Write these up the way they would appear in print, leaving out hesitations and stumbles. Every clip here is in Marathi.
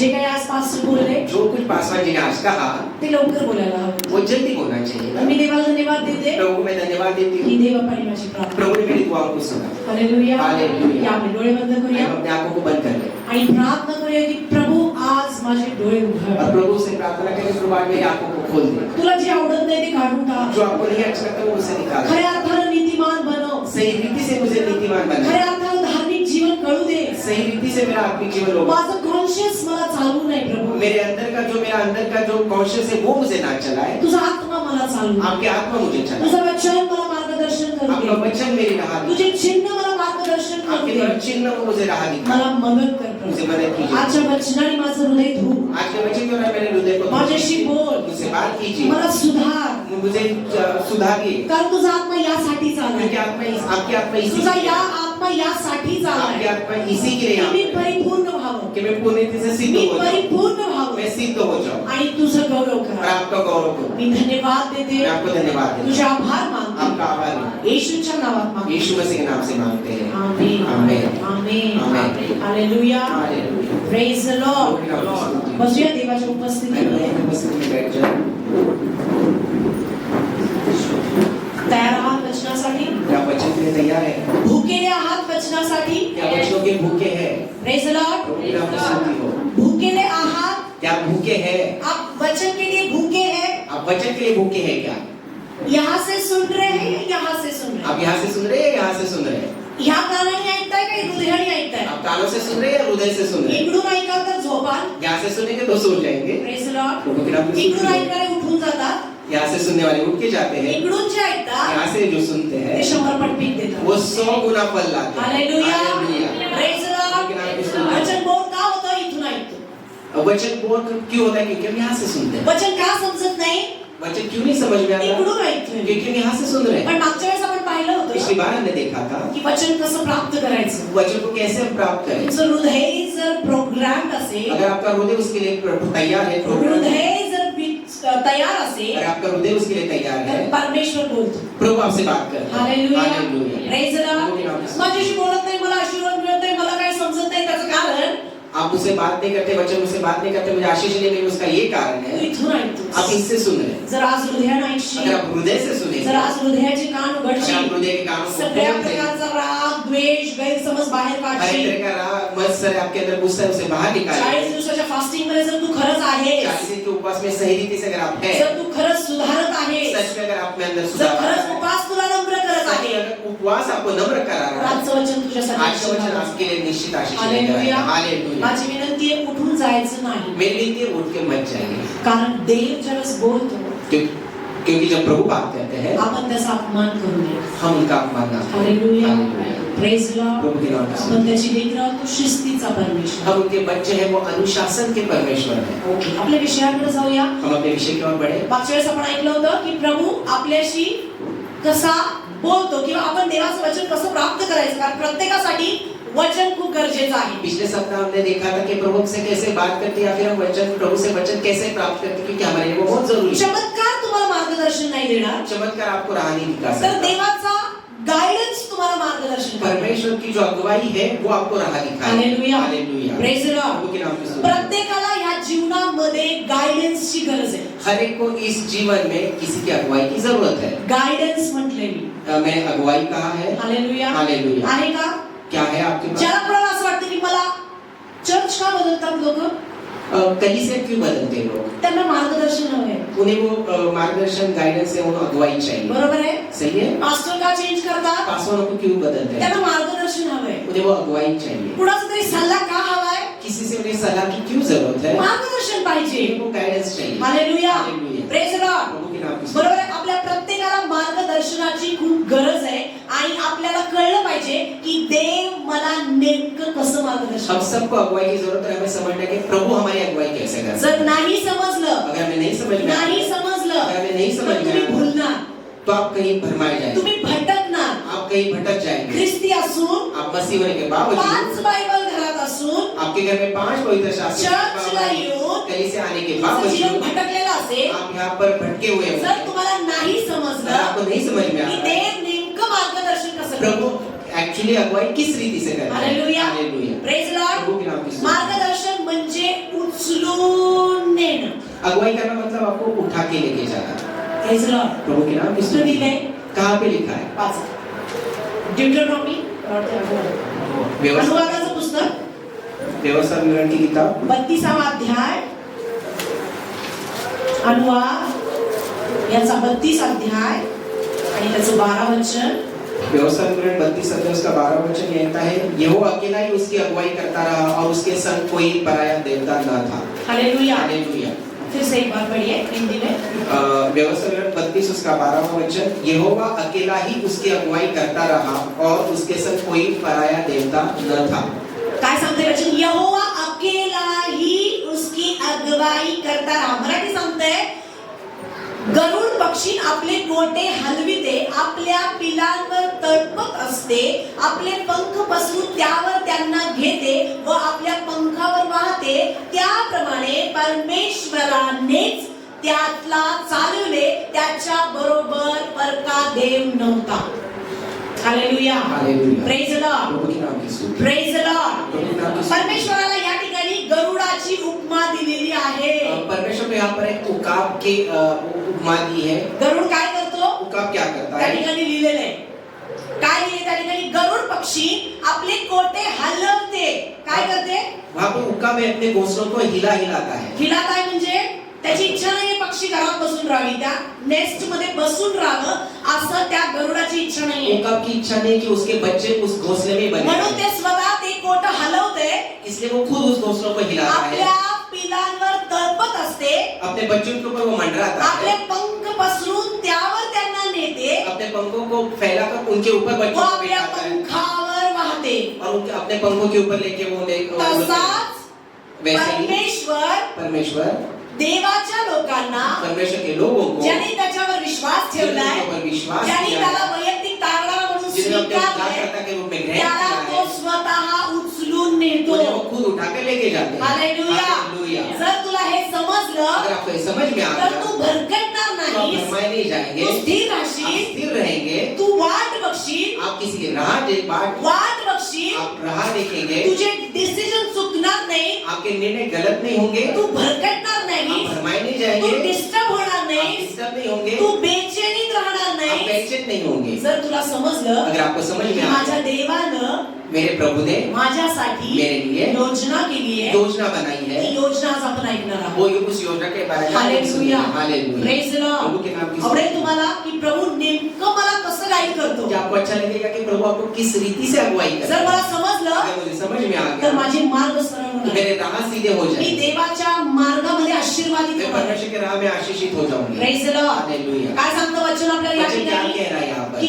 जे काही आज पास्टर बोलले जो कुछ पासवान जी ने आज कहा ते लवकर बोलायला हवं. वो जल्दी होना चाहिए. मी देवाला धन्यवाद देते प्रभु को मैं धन्यवाद देती की हूँ. देव आपण माझी प्रार्थना. प्रभु ने मेरी दुआओं को सुना. हालेलुया. हालेलुया. या आपले डोळे बंद करूया हम अपने आंखों को बंद कर ले आणि प्रार्थना करूया की प्रभू आज माझे डोळे उघड. और प्रभु से प्रार्थना करें प्रभु आज मेरी आंखों को खोल दे. तुला जे आवडत नाही ते काढून टाक. जो आपको नहीं अच्छा लगता वो उसे निकाल. खऱ्या अर्थाने नीतिमान बनव. सही रीति से मुझे नीतिमान बना. खऱ्या अर्थाने धार्मिक जीवन कळू दे. सही रीति से मेरा आत्मिक जीवन हो. माझं कॉन्शियस मला चालू नाही प्रभू. मेरे अंदर का जो कॉन्शियस है वो मुझे ना चलाए. तुझा आत्मा मला चालू. आपकी आत्मा मुझे चलाए. तुझं वचन मला मार्गदर्शन करू आपका दे. वचन मेरी राह दिखाए. तुझे चिन्ह मला मार्गदर्शन करू आपके दे. चिन्ह वो मुझे राह दिखाए. मला मदत कर मुझे प्रभू. मदद कीजिए. आजच्या वचनाने माझं हृदय धू. आज के वचन द्वारा मेरे हृदय को माझ्याशी बोल. मुझसे बात कीजिए. मला सुधार. मुझे सुधारिए. कारण तुझा आत्मा यासाठी चाललाय. आपकी आत्मा इसी तुझा या आत्मा यासाठी आपकी चाललाय आत्मा इसी के लिए की मी यहाँ पे परिपूर्ण व्हावं. कि मैं पूर्णतः से सिद्ध मी हो जाऊं. परिपूर्ण व्हावं मैं सिद्ध हो जाऊं आणि तुझं गौरव और करा. आपका गौरव करूं. मी धन्यवाद देते. मैं आपको धन्यवाद देता तुझे हूं. आभार आपका मानते. आभार हूं. येशूच्या नावात मागते. यीशु मसीह के नाम से मांगते हैं. आमेन. आमेन. आमेन. आमेन. हालेलुया. हालेलुया. Praise the Lord. बसूया देवाच्या उपस्थितीमध्ये. उपस्थित में बैठ जाओ. तयार आहात वचनासाठी. क्या वचन के लिए तैयार है? भुकेले आहात वचनासाठी. क्या वचनों के भूखे हैं? Praise the Lord. प्रभु की नाम से स्तुति हो. भूकेले आहात. क्या भूखे हैं? आप वचन के लिए भूखे हैं. आप वचन के लिए भूखे हैं क्या? यहाँ से सुन रहे हैं या यहाँ से सुन रहे हैं? आप यहाँ से सुन रहे हैं या यहाँ से सुन रहे हैं? ह्या कानाने ऐकताय का हृदयाने ऐकताय? आप कानों से सुन रहे हैं या हृदय से सुन रहे हैं? इकडून ऐकाल तर झोपाल. यहाँ से सुनेंगे तो सो जाएंगे. Praise the Lord. प्रभु की नाम से इकडून स्तुति हो. ऐकणारे उठून जातात. यहाँ से सुनने वाले उठ के जाते हैं. इकडून जे ऐकतात यहाँ से जो सुनते ते हैं 100 पट पीक देतात. वो 100 गुना फल लाते हैं. हालेलुया. हालेलुया. Praise the Lord. वचन बोल का होतं इथून ऐकतो. वचन बोल क्यों होता है? क्योंकि हम यहाँ से सुनते हैं. वचन का समजत नाही? वचन क्यों नहीं समझ में आता? इकडून ऐकतोय. क्योंकि हम यहाँ से सुन रहे हैं. पण मागच्या वेळेस आपण पाहिलं पिछली होतं बार हमने देखा था की वचन कसं प्राप्त करायचं. वचन को कैसे हम प्राप्त करें. तुमचं हृदय जर प्रोग्राम असेल, अगर आपका हृदय उसके लिए तैयार है, हृदय जर तयार असेल अगर आपका हृदय उसके लिए तैयार तर है, परमेश्वर बोलतो. प्रभु आपसे बात करता है. हालेलुया. हालेलुया. Praise the Lord. माझ्याशी बोलत नाही, मला आशीर्वाद मिळत नाही, मला काही समजत नाही. त्याचं कारण आप मुझसे बात नहीं करते, वचन मुझसे बात नहीं करते, मुझे आशीष नहीं मिली. उसका ये कारण तू है इथून ऐकतोस. आप इससे सुन रहे हैं. जर आज हृदयाने ऐकशील, अगर आप हृदय से सुनेंगे, जर आज हृदयाचे कान अगर उघडशील, आप हृदय के कानों को सगळ्या खोलते हैं, प्रकारचा राग, द्वेष, गैरसमज बाहेर हर एक काढशील. तरह का राग, मत्सर आपके अंदर गुस्सा है, उसे बाहर 40 निकालिए. दिवसाच्या फास्टिंग मध्ये जर तू खरंच आहेस, 40 दिन के उपवास में सही रीति से अगर आप हैं, जर तू खरंच सुधारत आहेस, सच में अगर आप में अंदर जर सुधार आ खरंच रहा है, उपास तुला नम्र करत सच आहे, में अगर उपवास आपको नम्र करा तर रहा है, आजचं वचन तुझ्यासाठी आज का वचन आपके लिए निश्चित आशीष लेकर हालेलुया. आएगा. हालेलुया. माझी विनंती आहे उठून जायचं नाही. मेरे लिए उठ के मत जाइए. कारण देव ज्यावेळेस बोलतो क्योंकि जब प्रभु बात करते हैं आपण त्याचा अपमान करू नये. हम उनका अपमान ना करें. हालेलुया. हालेलुया. Praise Lord. प्रभु के नाम से. आपण त्याची लेकरं आहोत, तो शिस्तीचा परमेश्वर. हम उनके बच्चे हैं, वो अनुशासन के परमेश्वर हैं. ओके, आपल्या विषयाकडे जाऊया. हम अपने विषय की ओर बढ़े. मागच्या वेळेस आपण ऐकलं होतं की प्रभू आपल्याशी कसा बोलतो किंवा आपण देवाचं वचन कसं प्राप्त करायचं. कारण प्रत्येकासाठी वचन खूप गरजेचं आहे. पिछले सप्ताह हमने देखा था कि प्रभु से कैसे बात करते या फिर हम वचन प्रभु से वचन कैसे प्राप्त करते, क्योंकि हमारे लिए वो बहुत जरूरी है. चमत्कार तुम्हाला मार्गदर्शन नाही देणार, चमत्कार आपको राह नहीं दिखा तर सकता. देवाचा गाइडेंस तुम्हाला मार्गदर्शन करणार. परमेश्वर की जो अगुवाई है वो आपको राह दिखाए. हालेलुया. हालेलुया. प्रेज द प्रभु लॉर्ड. के नाम से. प्रत्येकाला ह्या जीवनामध्ये गाइडेंसची गरज आहे. हर एक को इस जीवन में किसी की अगुवाई की जरूरत है. गाइडेंस म्हटले मी. मैंने अगुवाई कहा है. हालेलुया. हालेलुया. आहे का? क्या है आपके पास? ज्याला कोणाला असं वाटतं की मला चर्च का बदलतात लोक, कलीसिया क्यों बदलते हैं लोग? त्यांना मार्गदर्शन हवंय. उन्हें वो मार्गदर्शन गाइडेंस है, उन्हें अगुवाई चाहिए. बरोबर आहे. सही है. पास्टर का चेंज करतात, पासवानों को क्यों बदलते हैं? त्यांना मार्गदर्शन हवंय. उन्हें वो अगुवाई चाहिए. कुणाचा तरी सल्ला का हवाय, किसी से उन्हें सलाह की क्यों जरूरत है? मार्गदर्शन पाहिजे. उनको गाइडेंस चाहिए. हालेलुया. हालेलुया. Praise the Lord. प्रभु के नाम से. बरोबर आहे. आपल्या प्रत्येकाला मार्गदर्शनाची खूप गरज आहे आणि आपल्याला कळलं पाहिजे की देव मला नेमकं कसं मार्गदर्शन. हम सबको अगुवाई की जरूरत है. हमें समझना है कि प्रभु हमारी अगुवाई कैसे करता है. जर नाही समजलं, अगर हमें नहीं समझ में नाही समजलं, अगर हमें नहीं समझ तर में तुम्ही आया, भुलणार, तो आप कहीं भरमाए जाएंगे. तुम्ही भटकणार. आप कहीं भटक जाएंगे. ख्रिस्ती असून, आप मसीह होने के बावजूद 5 बायबल घरात असून, आपके घर में 5 पवित्र शास्त्र चर्चला येऊन कहीं से आने के तुमचं जीवन बावजूद भटकलेलं असेल, आप यहाँ पर भटके हुए जर हैं. तुम्हाला नाही अगर समजलं आपको नहीं समझ में आ की रहा है देव नेमकं मार्गदर्शन कसं प्रभु करतो. एक्चुअली अगुवाई किस रीति से करता है. हालेलुया. हालेलुया. Praise Lord. प्रभु के नाम की स्तुति. मार्गदर्शन म्हणजे उचलून नेणं. अगुवाई करना मतलब आपको उठा के लेके जाना. Praise the Lord. प्रभु के नाम की कुठं स्तुति. लिहिलंय? कहाँ पे लिखा है? वाचा. Deuteronomy, व्यवस्था अनुवादाचं पुस्तक व्यवस्था विवरण की किताब 32वा अध्याय, अनुवाद याचा 32 अध्याय आणि त्याचं 12 वचन. व्यवस्था विवरण 32 अध्याय उसका 12 वचन ये कहता है, यहोवा अकेला ही उसकी अगुवाई करता रहा और उसके संग कोई पराया देवता न था. हालेलुया. हालेलुया. फिर से एक बार पढ़िए हिंदी में. व्यवस्था विवरण 32 उसका 12वां वचन, यहोवा अकेला ही उसकी अगुवाई करता रहा और उसके संग कोई पराया देवता न था. काय सांगते वचन? यहोवा अकेला ही उसकी अगुवाई करता रहा. मराठी सांगते, गरुड पक्षी आपले गोटे हलविते, आपल्या पिलांवर तळपत असते, आपले पंख पसरून त्यावर त्यांना घेते व आपल्या पंखावर वाहते, त्याप्रमाणे परमेश्वरानेच त्यातला चालवले, त्याच्या बरोबर परका देव नव्हता. हालेलुया. हालेलुया. Praise the Lord. प्रभु के नाम की स्तुति. Praise the Lord. प्रभु के नाम की स्तुति. परमेश्वराला या ठिकाणी गरुडाची उपमा दिलेली आहे. परमेश्वर ने यहाँ पर एक उकाब की उपमा दी है. गरुड काय करतो? उकाब क्या करता त्या है? ठिकाणी लिहिलेलं आहे. काय लिहिले त्या ठिकाणी? गरुड पक्षी आपले कोटे हलवते. काय करते? वहाँ पर उकाब है अपने घोंसलों को हिला हिलाता है. हिला काय म्हणजे त्याची इच्छा नाही पक्षी घरात बसून राहावी, त्या नेस्ट मध्ये बसून राहावं असं त्या गरुडाची इच्छा नाहीये. उकाब की इच्छा नहीं कि उसके बच्चे उस घोंसले में बने. म्हणून ते स्वतः ते कोट हलवते, इसलिए वो खुद उस घोंसलों को हिलाता है. आपल्या पिलांवर तळपत असते, अपने बच्चों के ऊपर वो मंडराता आपले है. पंख पसरून त्यावर त्यांना नेते अपने पंखों को फैलाकर उनके ऊपर व बच्चों को आपल्या बिठाता है पंखावर वाहते. और उनके अपने पंखों के ऊपर लेके वो तसाच वैसे ही परमेश्वर देवाच्या लोकांना, परमेश्वर के लोगों को ज्यांनी त्याच्यावर विश्वास ठेवलाय, जिनके ऊपर विश्वास ज्यांनी किया त्याला है, वैयक्तिक तारणारा म्हणून जिन्हें अपने स्वीकारलंय, उद्धारकर्ता के रूप में ग्रहण त्याला किया तो है, स्वतः उचलून नेतो. उन्हें वो खुद उठा के लेके जाते हैं. हालेलुया. हालेलुया. जर तुला हे समजलं अगर आपको ये समझ में आ तर गया तू भरकटणार तो आप नाहीस, भरमाए नहीं जाएंगे, तू स्थिर आप राहशील, स्थिर रहेंगे. तू वाट बघशील, आप किसी की राह वाट बघशील, आप राह देखेंगे, तुझे डिसिजन चुकणार नाही, आपके निर्णय गलत नहीं होंगे, तू भरकटणार आप नाही, भरमाए नहीं तू जाएंगे, डिस्टर्ब होणार आप नाही, डिस्टर्ब नहीं होंगे, तू बेचैनीत राहणार आप नाही. बेचैन नहीं होंगे. जर तुला समजलं अगर आपको समझ की में आ माझ्या गया, देवानं मेरे प्रभु ने माझ्यासाठी मेरे लिए योजना केली आहे, योजना बनाई है, ती योजना आज आपण ऐकणार आहोत. वो उस योजना के बारे में हालेलुया. हालेलुया. प्रेज द प्रभु लॉर्ड. के नाम की आवडेल स्तुति. तुम्हाला की प्रभू नेमकं मला कसं गाईड करतो. क्या आपको अच्छा लगेगा कि प्रभु आपको किस रीति से अगुवाई जर करे? मला समजलं अगर मुझे समझ में आ तर गया माझे मार्ग सरळ तो होणार. मेरे राह सीधे हो मी जाएंगे, देवाच्या मार्गामध्ये आशीर्वादित मैं होणार. परमेश्वर के राह में आशीषित हो जाऊंगी. Praise the Lord. हालेलुया. काय सांगतं वचन आपल्याला या वचन क्या ठिकाणी? कह रहा है यहाँ पर? की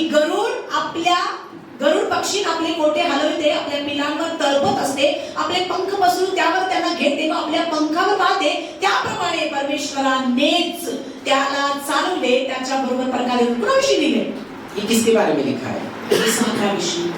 गरुड पक्षी आपले कोटे हलविते, आपल्या पिलांवर तळपत असते, आपले पंख पसरून त्यावर त्यांना घेते व आपल्या पंखावर वाहते, त्याप्रमाणे परमेश्वरानेच त्याला चालवले, त्याच्या बरोबर प्रकारे. कुणाविषयी लिहिले? ये किसके बारे में लिखा है? इसहाकाविषयी,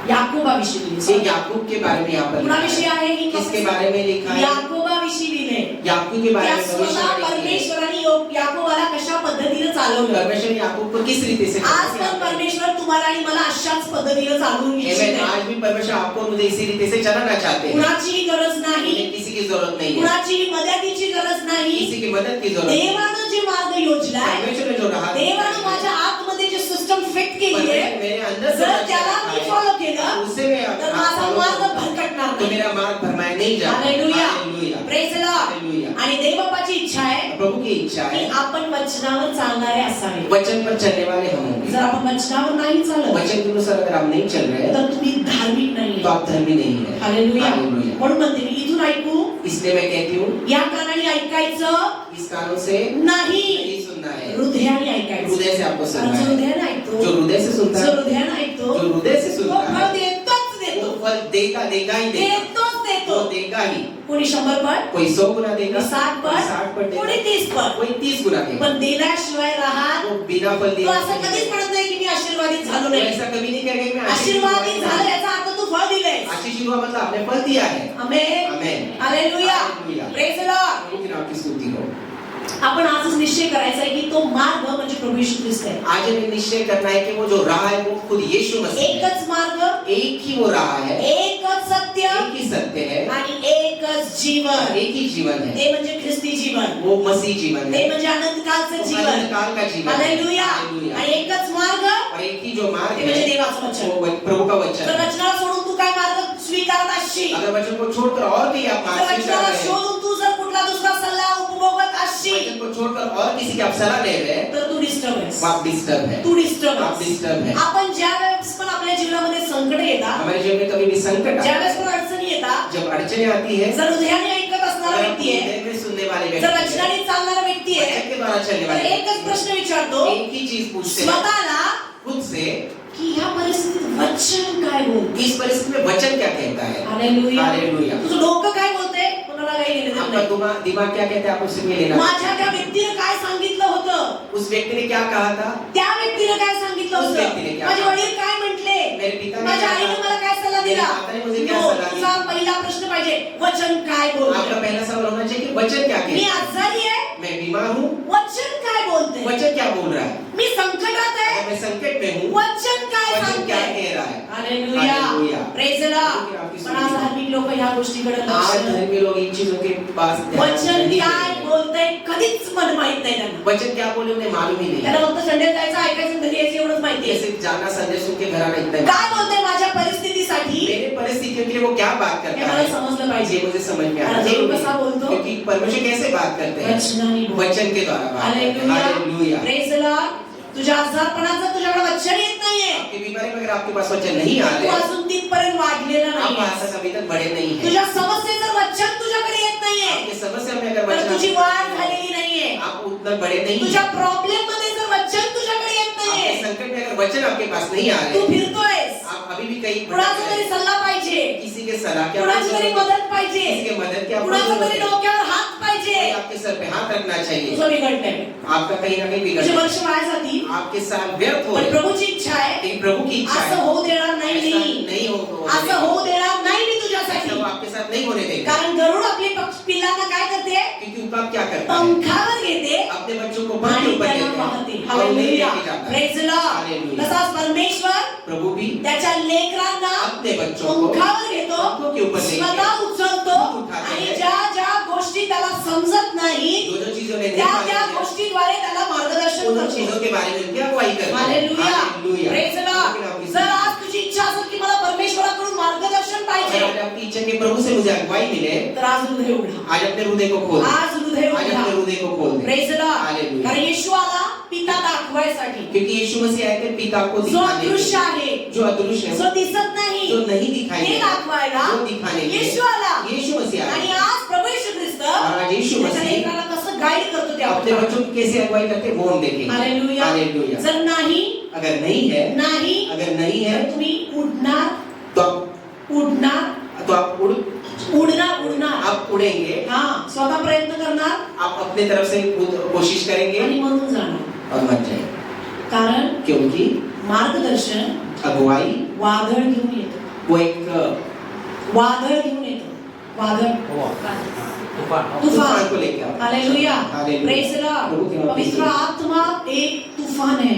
याकोबाविषयी ये लिहिले. याकूब के बारे में यहाँ पर लिखा कुणाविषयी है. आहे ही? किसके बारे में लिखा है? याकोबाविषयी लिहिले. याकूब के बारे त्या में स्वतः भविष्यवाणी की है. परमेश्वराने याकोबाला कशा पद्धतीने चालवलं. परमेश्वर ने याकूब को किस रीति से आज पण परमेश्वर तुम्हाला आणि मला अशाच पद्धतीने चालवून इच्छित Amen. आहे. आज भी परमेश्वर आपको और मुझे इसी रीति से चलाना चाहते हैं. कुणाचीही गरज नाही, उन्हें किसी की जरूरत नहीं है, कुणाची मदतीची गरज नाही. किसी की मदद की जरूरत नहीं. देवानं जे मार्ग योजलाय, परमेश्वर ने जो रहा देवानं माझ्या आतमध्ये जे सिस्टम फिट केली आहे, मेरे अंदर से जर त्याला मी फॉलो केलं उससे मैं तर माझा मार्ग भरकटणार तो नाही. मेरा मार्ग भरमाया नहीं जाता. हालेलुया. हालेलुया. Praise the Lord. हालेलुया. आणि देवबापाची इच्छा आहे प्रभु की इच्छा की है आपण वचनावर चालणारे असावे. वचन पर चलने वाले हम होंगे. जर आपण वचनावर नाही चालत वचन के अनुसार अगर आप नहीं चल रहे तर तुम्ही धार्मिक नाही. तो आप धर्मी नहीं है. हालेलुया. हालेलुया. म्हणून म्हणते मी इथून ऐकू, इसलिए मैं कहती हूँ या कानाने ऐकायचं इस कानों से नाही, नहीं सुनना है, हृदयाने ऐकायचं. हृदय से आपको सुनना जो है. हृदयाने ऐकतो, जो हृदय से सुनता जो है, हृदयाने ऐकतो, जो हृदय से तो सुनता फळ है देतोच वो देतो. फल देगा ही देगा. देतोच वो देतो. देगा ही. कोणी 100 पट, कोई 100 गुना देगा, कोणी 60 कोई पट, 60 पट कोणी देगा, 30 पट. कोई 30 गुना देगा. पण दिल्याशिवाय राहत वो बिना फल दिए तो असं कधीच म्हणत नाही की मी आशीर्वादित झालो वो नाही. ऐसा कभी नहीं कहेगा कि मैं आशीर्वादित झालं याचा अर्थ तू फळ दिलेस. आशीषित हुआ मतलब आपने फल दिया है. आमेन. आमेन. हालेलुया. हालेलुया. Praise the Lord. प्रभु के नाम की स्तुति हो. आपण आजच निश्चय करायचा आहे की तो मार्ग म्हणजे प्रभू येशू ख्रिस्त आहे. आज हमें निश्चय करना है कि वो जो राह है वो खुद यीशु मसीह है. एकच मार्ग, एक ही वो राह है, एकच सत्य एक ही सत्य है, आणि एकच जीवन. एक ही जीवन है. ते म्हणजे ख्रिस्ती जीवन, वो मसीह जीवन ते है, म्हणजे अनंतकालचं वो जीवन. अनंतकाल का जीवन है. हालेलुया. हालेलुया. आणि एकच मार्ग और एक ही जो मार्ग ते म्हणजे है देवाचं वचन. वो प्रभु का वचन जर है. वचनाला सोडून तू काय मार्ग स्वीकारत असशील, अगर वचन को छोड़कर और भी आप जर मार्ग स्वीकार वचनाला रहे हैं, शोधून तू जर कुठला दुसरा सल्ला उपभोगत असशील वचन को छोड़कर और किसी की आप सलाह ले रहे हैं, तर तू डिस्टर्ब आहेस. आप डिस्टर्ब है. तू डिस्टर्ब आप डिस्टर्ब है. आपण ज्या वेळेस पण आपल्या जीवनामध्ये संकट येतात, हमारे जीवन में कभी भी संकट ज्या आता वेळेस पण अडचणी येतात, है, जब अड़चने आती है, जर हृदयाने ऐकत असणारा अगर व्यक्ती आहे, हृदय में सुनने वाले जर व्यक्ति है, वचनाने चालणारा व्यक्ती आहे, वचन के द्वारा चलने तर वाले एकच प्रश्न विचारतो एक ही चीज पूछते हैं स्वतःला खुद से की ह्या परिस्थितीत वचन काय बोलते. इस परिस्थिति में वचन क्या कहता है. हालेलुया. हालेलुया. तुझं डोकं काय बोलते कोणाला काही घेणं देणं आपका नाही. दिमाग क्या कहता है, आप उससे लेना. माझ्या त्या व्यक्तीने काय सांगितलं होतं, उस व्यक्ति ने क्या कहा था, त्या व्यक्तीने काय सांगितलं उस होतं, व्यक्तीने क्या माझे कहा? वडील काय म्हटले, मेरे पिता ने माझ्या क्या आईने कहा? मला काय सल्ला मेरे दिला. माता ने मुझे क्या नो, सल्ला दी? तुझा पहिला प्रश्न पाहिजे वचन काय आपका बोलते. पहला सवाल होना चाहिए कि वचन क्या मी कहता है. आजारी आहे, मैं बीमार हूँ, वचन काय बोलते. वचन क्या बोल रहा है. मी संकटात आहे, अगर मैं संकट में हूँ, वचन काय वचन क्या सांगते. कह रहा है. हालेलुया. हालेलुया. Praise the Lord. क्योंकि आपकी पण आज धार्मिक लोक ह्या गोष्टीकडे आज लक्ष देत धर्मी लोग इन चीजों के पास ध्यान वचन नहीं काय देते. बोलतंय कधीच मन माहित नाही त्यांना. वचन क्या बोले उन्हें मालूम ही नहीं. त्याला फक्त संडेला जायचं, ऐकायचं, घरी यायचं एवढंच माहिती आहे. जैसे जाना संदेश सुन के घर आना इतना ही. काय बोलतंय माझ्या परिस्थितीसाठी मेरे परिस्थितियों के लिए वो क्या बात हे करता मला है, समजलं ये पाहिजे. मुझे समझ में आना और देव कसा चाहिए. बोलतो? क्योंकि परमेश्वर कैसे बात करते हैं, वचनाने बोलतो. वचन के द्वारा बात करते हैं. हालेलुया. Praise the Lord. तुझ्या आजारपणात जर तुझ्याकडे वचन येत नाहीये, आपकी बीमारी में अगर आपके पास वचन नहीं आ तू रहे, अजून तिथपर्यंत वाढलेला आप नाहीये, आज तक अभी तक बढ़े नहीं है. तुझ्या समस्येत जर वचन तुझ्याकडे येत नाहीये, आपकी समस्या में अगर तर तुझी वचन वाढ झालेली नाहीये. आप उतना बड़े नहीं तुझ्या हैं. प्रॉब्लेम मध्ये जर वचन तुझ्याकडे येत आपके नाहीये, संकट में अगर वचन आपके पास नहीं आ तू रहे, फिरतोयस, आप अभी भी कहीं भटक कुणाचा रहे तरी हैं. सल्ला पाहिजे, किसी के सलाह की कुणाची तरी आपको मदत पाहिजे, किसी के मदद की आपको कुणाचा जरूरत तरी है. डोक्यावर हात पाहिजे. कोई आपके सर पे हाथ रखना चाहिए. तुझं बिघडलंय, आपका कहीं ना कहीं बिगड़ तुझे रहा वर्ष वाया जातील, है. आपके साल व्यर्थ हो पण रहे हैं. प्रभूची इच्छा आहे लेकिन प्रभु की इच्छा असं है होऊ देणार नाही ऐसा मी. नहीं हो तो असं होऊ देणार नाही मी ऐसा तुझ्यासाठी. वो आपके साथ नहीं होने देगा. कारण गरुड आपले पिल्लांना काय करते, क्योंकि उनका क्या करता है, पंखावर घेते अपने बच्चों को पंख के आणि ऊपर त्याला लेते वाहते. हैं और उन्हें हालेलुया. लेके जाता है. Praise the Lord. हालेलुया. तसाच परमेश्वर प्रभु भी त्याच्या लेकरांना अपने बच्चों को पंखावर घेतो, पंखों के ऊपर लेके स्वतः उचलतो उठाते आणि हैं. ज्या ज्या गोष्टी त्याला समजत नाही जो जो चीजों ने नहीं त्या मालूम त्या है, गोष्टीद्वारे त्याला मार्गदर्शन उन करतो. चीजों के बारे में उनकी अगुवाई करते हैं. हालेलुया. हालेलुया. Praise the Lord. जर आज तुझी इच्छा असेल की मला परमेश्वराकडून मार्गदर्शन पाहिजे, अगर आपकी इच्छा के प्रभु से मुझे अगुवाई मिले, तर आज हृदय उघडा. आज अपने हृदय को खोल दे. आज हृदय आज उघडा. अपने हृदय को खोल दे. Praise the Lord. हालेलुया. कारण येशू आला पिता दाखवायसाठी, क्योंकि यीशु मसीह आए थे पिता को जो दिखाने के अदृश्य लिए. आहे, जो अदृश्य है, जो दिसत नाही, जो नहीं दिखाई ते देता, दाखवायला जो दिखाने के लिए येशू आला. यीशु मसीह आणि आए. आज प्रभू येशू ख्रिस्त और आज यीशु त्याच्या मसीह लेकराला कसं गाईड करतो ते अपने आपण बच्चों की कैसे अगुवाई करते हैं, वो हम देखेंगे. हालेलुया. हालेलुया. जर नाही अगर नहीं है, नाही अगर नहीं है, तर तुम्ही उडणार तो आप उडणार उडणार आप उड़ेंगे. हा स्वतः प्रयत्न करणार आप अपने तरफ से कोशिश करेंगे आणि मरून जाणार. और मर जाएंगे. कारण क्योंकि मार्गदर्शन अगुवाई वादळ घेऊन येतं. वो एक वादळ घेऊन येतं. वादळ तूफान तुफान को लेके आता है. हालेलुया. हालेलुया. प्रेज द प्रभु लॉर्ड. के नाम पे पवित्र आत्मा एक तूफान आहे.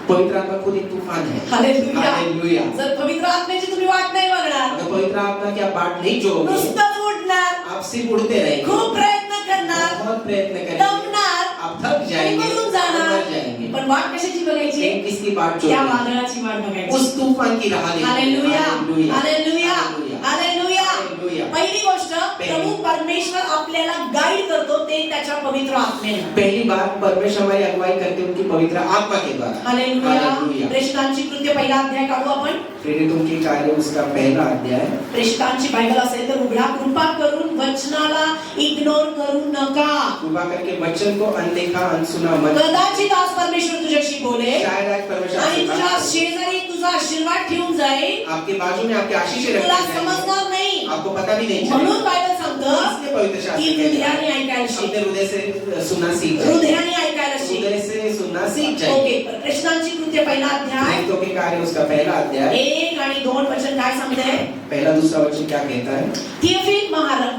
पवित्र आत्मा खुद एक तूफान है. हालेलुया. हालेलुया. जर पवित्र आत्म्याची तुम्ही वाट नाही बघणार, अगर पवित्र आत्मा की आप बाट नहीं जोड़ोगे, नुसतंच उडणार, आप सिर्फ उड़ते रहेंगे, खूप प्रयत्न करणार, बहुत प्रयत्न करेंगे, दमणार आप थक आणि जाएंगे मरून और जाणार. मर जाएंगे. पण वाट कशाची बघायची? लेकिन किसकी बाट त्या जोड़ेंगे? वादळाची वाट बघायची. उस तूफान की राह लेंगे. हालेलुया. हालेलुया. हालेलुया. हालेलुया. हालेलुया. हालेलुया. पहिली गोष्ट, पहिली. प्रभू परमेश्वर आपल्याला गाईड करतो ते त्याच्या पवित्र आत्म्याने. पहली बात, परमेश्वर हमारी अगुवाई करते हैं उनकी पवित्र आत्मा के द्वारा. हालेलुया. हालेलुया. प्रेषितांची कृत्य पहिला अध्याय काढू आपण. प्रेरितों के कार्य उसका पहला अध्याय. प्रेषितांची बायबल असेल तर उघडा. कृपा करून वचनाला इग्नोर करू नका. कृपा करके वचन को अनदेखा अनसुना मत. कदाचित आज परमेश्वर तुझ्याशी बोले शायद आज परमेश्वर आणि आपसे तुझ्या बात करे. शेजारी तुझा आशीर्वाद ठेवून जाईल, आपके बाजू में आपके आशीष तुला रखते हैं, समजणार नाही. आपको पता भी नहीं म्हणून चलेगा. बायबल सांगतं इसलिए पवित्र शास्त्र की कहता है, हृदयाने ऐकायला शिक. अपने हृदय से सुनना सीख जाए. हृदयाने ऐकायला शिक. हृदय से सुनना सीख जाए. ओके. प्रेषितांची कृत्य पहिला अध्याय प्रेरितों के कार्य उसका पहला अध्याय 1 आणि 2 वचन काय सांगते? पहला दूसरा वचन क्या कहता है? थियोफिल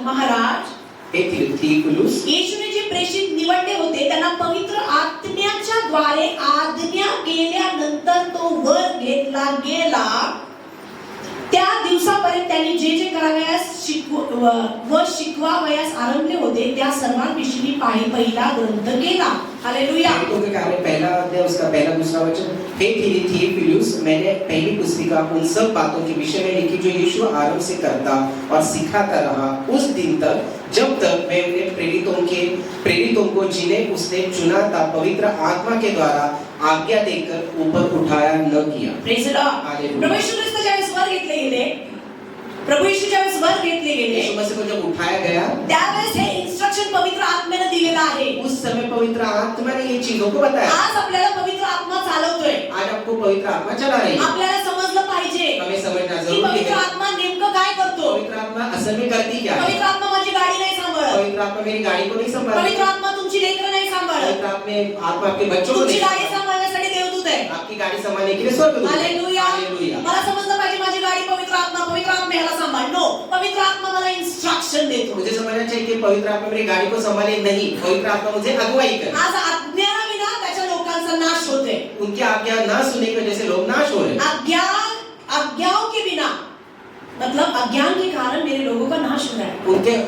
महाराज एक थियुफिलुस येशूने जे प्रेषित निवडले होते त्यांना पवित्र आत्म्याच्या द्वारे आज्ञा केल्यानंतर तो वर घेतला गेला. त्या दिवसापर्यंत त्यांनी जे जे करावयास शिकवावयास आरंभले होते त्या सर्वांविषयी मी पहिला ग्रंथ केला. हालेलुया. तो के कारण पहला अध्याय उसका पहला दूसरा वचन, हे थियोफिलुस, मैंने पहली पुस्तिका उन सब बातों के विषय में लिखी जो यीशु आरंभ से करता और सिखाता रहा उस दिन तक जब तक मैं उन्हें प्रेरितों को जिन्हें उसने चुना था पवित्र आत्मा के द्वारा आज्ञा देकर ऊपर उठाया न किया. Praise the Lord. प्रभू येशू ख्रिस्त ज्यावेळेस वर घेतले गेले, प्रभू येशू ज्यावेळेस वर घेतले गेले, यीशु मसीह को जब उठाया गया त्यावेळेस हे इन्स्ट्रक्शन पवित्र आत्म्याने दिलेलं आहे. उस समय पवित्र आत्मा ने ये चीजों को बताया. आज आपल्याला पवित्र आत्मा चालवतोय. आज आपको पवित्र आत्मा चला रही है. आपल्याला समजलं पाहिजे हमें समझना की जरूरी पवित्र है. आत्मा नेमकं काय करतो. पवित्र आत्मा असल में करती क्या है? पवित्र आत्मा माझी गाडी नाही सांभाळत. पवित्र आत्मा मेरी गाड़ी को नहीं संभालती. पवित्र आत्मा तुमची लेकरं नाही सांभाळत. पवित्र आत्मा आपके बच्चों को तुमची नहीं गाडी संभालती. सांभाळण्यासाठी देवदूत आहे. आपकी गाड़ी संभालने के लिए स्वर्गदूत है. हालेलुया. हालेलुया. मला समजलं पाहिजे माझी गाडी पवित्र आत्मा ह्याला सांभाळ. नो, पवित्र आत्मा मला इन्स्ट्रक्शन देतो. मुझे समझना चाहिए कि पवित्र आत्मा मेरी गाड़ी को संभाले नहीं, पवित्र आत्मा मुझे अगुवाई करे. आज अज्ञानाविना त्याच्या लोकांचा नाश होते. उनकी आज्ञा ना सुनने की वजह से लोग नाश हो रहे हैं. आज्ञाओं के बिना मतलब अज्ञान के कारण मेरे लोगों का नाश हो रहा है.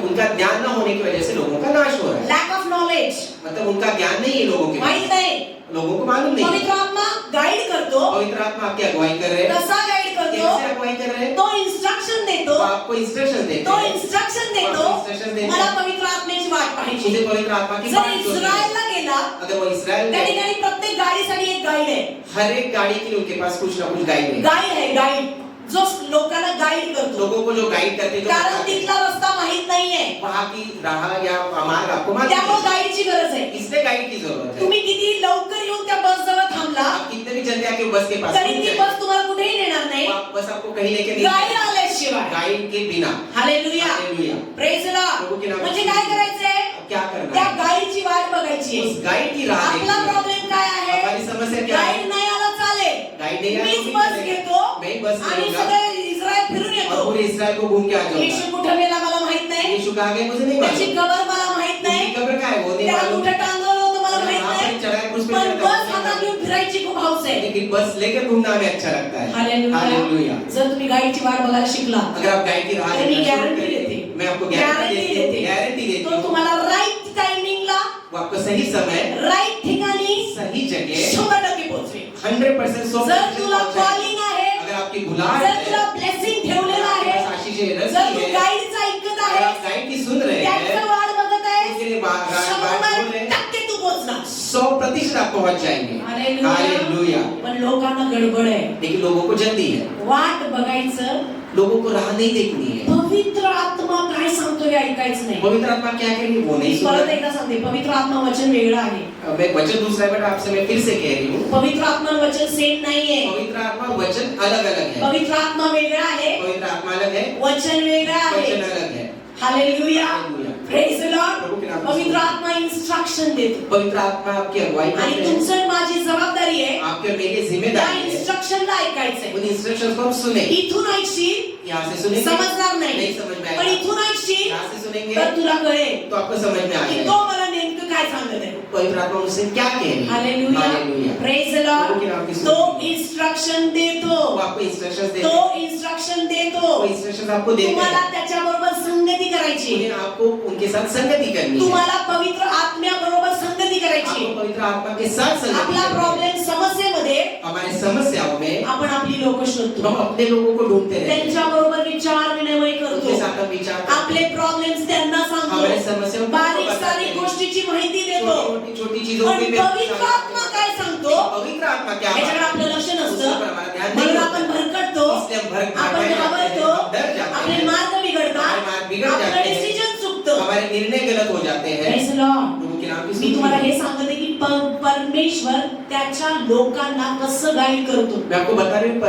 उनका ज्ञान न होने की वजह से लोगों का नाश हो रहा है. लैक ऑफ नॉलेज, मतलब उनका ज्ञान नहीं है लोगों के माहित नाही. लोगों को मालूम नहीं. पवित्र आत्मा गाइड करतो. पवित्र आत्मा आपकी अगुवाई कर रहे हैं. कसा गाइड करतो. कैसे अगुवाई कर रहे हैं? तो इंस्ट्रक्शन देतो. वो आपको इंस्ट्रक्शन देते तो हैं. इंस्ट्रक्शन देतो. इंस्ट्रक्शन देते मला हैं. पवित्र आत्म्याची वाट पाहायची. मुझे पवित्र आत्मा की जर बात सुननी है. इस्रायलला गेला, अगर वो इस्राएल त्या में ठिकाणी प्रत्येक गाडीसाठी एक गाइड आहे. हर एक गाड़ी के लिए उनके पास कुछ ना कुछ गाइड है. गाइड आहे, गाइड जो लोकांना गाइड करतो. लोगों को जो गाइड करते हैं, जो कारण बताते हैं. तिथला रस्ता माहित नाहीये. वहाँ की राह या मार्ग आपको मालूम त्यामुळे नहीं. गाईडची गरज आहे. इसलिए गाइड की जरूरत है. तुम्ही किती लवकर येऊन त्या बस जवळ थांबला आप कितने भी जल्दी आके बस के पास तरी पहुंच ती जाए. बस तुम्हाला कुठेही नेणार नाही बस आपको कहीं लेके नहीं गाईड जाएगी. आल्याशिवाय. गाइड के बिना. हालेलुया. हालेलुया. Praise the Prabhu K Lord. नाम म्हणजे में काय करायचंय. अब क्या करना त्या है? गाईडची वाट बघायची. उस गाइड की राह आपला देखनी है. प्रॉब्लेम काय आहे. हमारी समस्या क्या है? गाईड नाही आला चालेल. गाइड नहीं आया तो मीच भी बस चलेगा. घेतो मैं ही बस आणि लूंगा सगळे इस्रायल फिरून और येतो. पूरे इस्राएल को घूम के आ जाऊंगा. येशू कुठे गेला मला माहित नाही. यीशु कहाँ गए मुझे नहीं त्याची मालूम. कबर मला माहित नाही. उसकी कब्र कहाँ है वो नहीं त्याला मालूम. कुठे टांगवलं होतं मला माहित वहाँ नाही. पे चढ़ाई क्रूस पे पण चढ़ा बस था. हातात घेऊन फिरायची खूप हौस आहे. लेकिन बस लेकर घूमना हमें अच्छा लगता है. हालेलुया. हालेलुया. जर तुम्ही गाईडची वाट बघायला शिकला अगर आप गाइड की राह तर मी देखना शुरू गॅरंटी करें, देते. मैं आपको गॅरंटी देते. गारंटी देती तो हूँ. तुम्हाला राईट टायमिंगला वो आपको सही समय राईट ठिकाणी सही जगह 100% पोहोचवेल. 100% जर तुला कॉलिंग आहे, अगर आपकी बुलाहट जर है, तुला ब्लेसिंग ठेवलेला आहे, आपके पास आशीष है, रस्सी जर तू है, गाईडचं ऐकत अगर आहे, आप गाइड की सुन रहे त्याचं हैं, वाट बघत आहे, उसके लिए बात सुन रहे हैं, 100% तू पोहोचणार. 100% आप पहुंच जाएंगे. हालेलुया. पण लोकांना गडबड आहे. लेकिन लोगों को जल्दी है. वाट बघायचं, लोगों को राह नहीं देखनी है. पवित्र आत्मा काय सांगतो हे ऐकायचं नाही. पवित्र आत्मा क्या कहेगी वो नहीं मी परत सुनना. एकदा सांगते, पवित्र आत्मा वचन वेगळं आहे. मैं वचन दूसरा है, बट आपसे मैं फिर से कह रही हूँ, पवित्र आत्मा वचन सेम नाहीये. पवित्र आत्मा वचन अलग अलग है. पवित्र आत्मा वेगळा आहे, पवित्र आत्मा अलग है, वचन वेगळं आहे. वचन अलग है. हालेलुया. हालेलुया. Praise the Lord. प्रभु के नाम में पवित्र स्तुति. आत्मा इन्स्ट्रक्शन देतो पवित्र आत्मा आपकी अगुवाई आणि करते हैं. तुमचं माझी जबाबदारी आहे आपके और मेरी त्या जिम्मेदारी है इन्स्ट्रक्शनला ऐकायचंय. उन इंस्ट्रक्शंस को हम सुने. इथून ऐकशील यहाँ से सुनेंगे समजणार नहीं नाही, समझ में पण आएगा. इथून ऐकशील यहाँ से सुनेंगे तर तुला कळेल तो आपको समझ में आ की जाएगा. तो मला नेमकं काय सांगत आहे. पवित्र आत्मा मुझसे क्या कह रही है. हालेलुया. हालेलुया. प्रेज द प्रभु के नाम लॉर्ड. की स्तुति. तो इन्स्ट्रक्शन देतो. वो आपको इंस्ट्रक्शंस देते तो हैं. इन्स्ट्रक्शन देतो. वो इंस्ट्रक्शंस आपको देते तुम्हाला हैं. त्याच्याबरोबर संगती करायची. उन्हें आपको उनके साथ संगति करनी है. तुम्हाला पवित्र आत्म्याबरोबर संगती करायची. आपको पवित्र आत्मा के साथ संगति आपला करनी है. प्रॉब्लेम समस्येमध्ये हमारे समस्याओं में आपण आपली लोक शोधतो, हम अपने लोगों को ढूंढते रहते हैं. त्यांच्याबरोबर विचार विनिमय उनके करतो, साथ हम विचार करते हैं. आपले प्रॉब्लेम्स त्यांना हमारे सांगतो, समस्याओं को बारीक बताते सारीक हैं. गोष्टीची माहिती देतो. छोटी छोटी चीजों पण पे पवित्र आत्मा काय सांगतो पवित्र आत्मा क्या याच्याकडे आपलं लक्ष उस नसतं. पर हमारा ध्यान म्हणून नहीं आपण होता. भरकटतो, इसलिए हम भटक आपण जाते हैं, घाबरतो, हम डर जाते आपले हैं, मार्ग बिघडतात, हमारे मार्ग बिगड़ आपलं जाते हैं, डिसिजन चुकतं. हमारे निर्णय गलत हो जाते हैं. Praise the Lord. प्रभु के नाम की मी स्तुति. तुम्हाला हे सांगते की परमेश्वर त्याच्या लोकांना कसं गाईड करतो. मैं आपको बता रही हूँ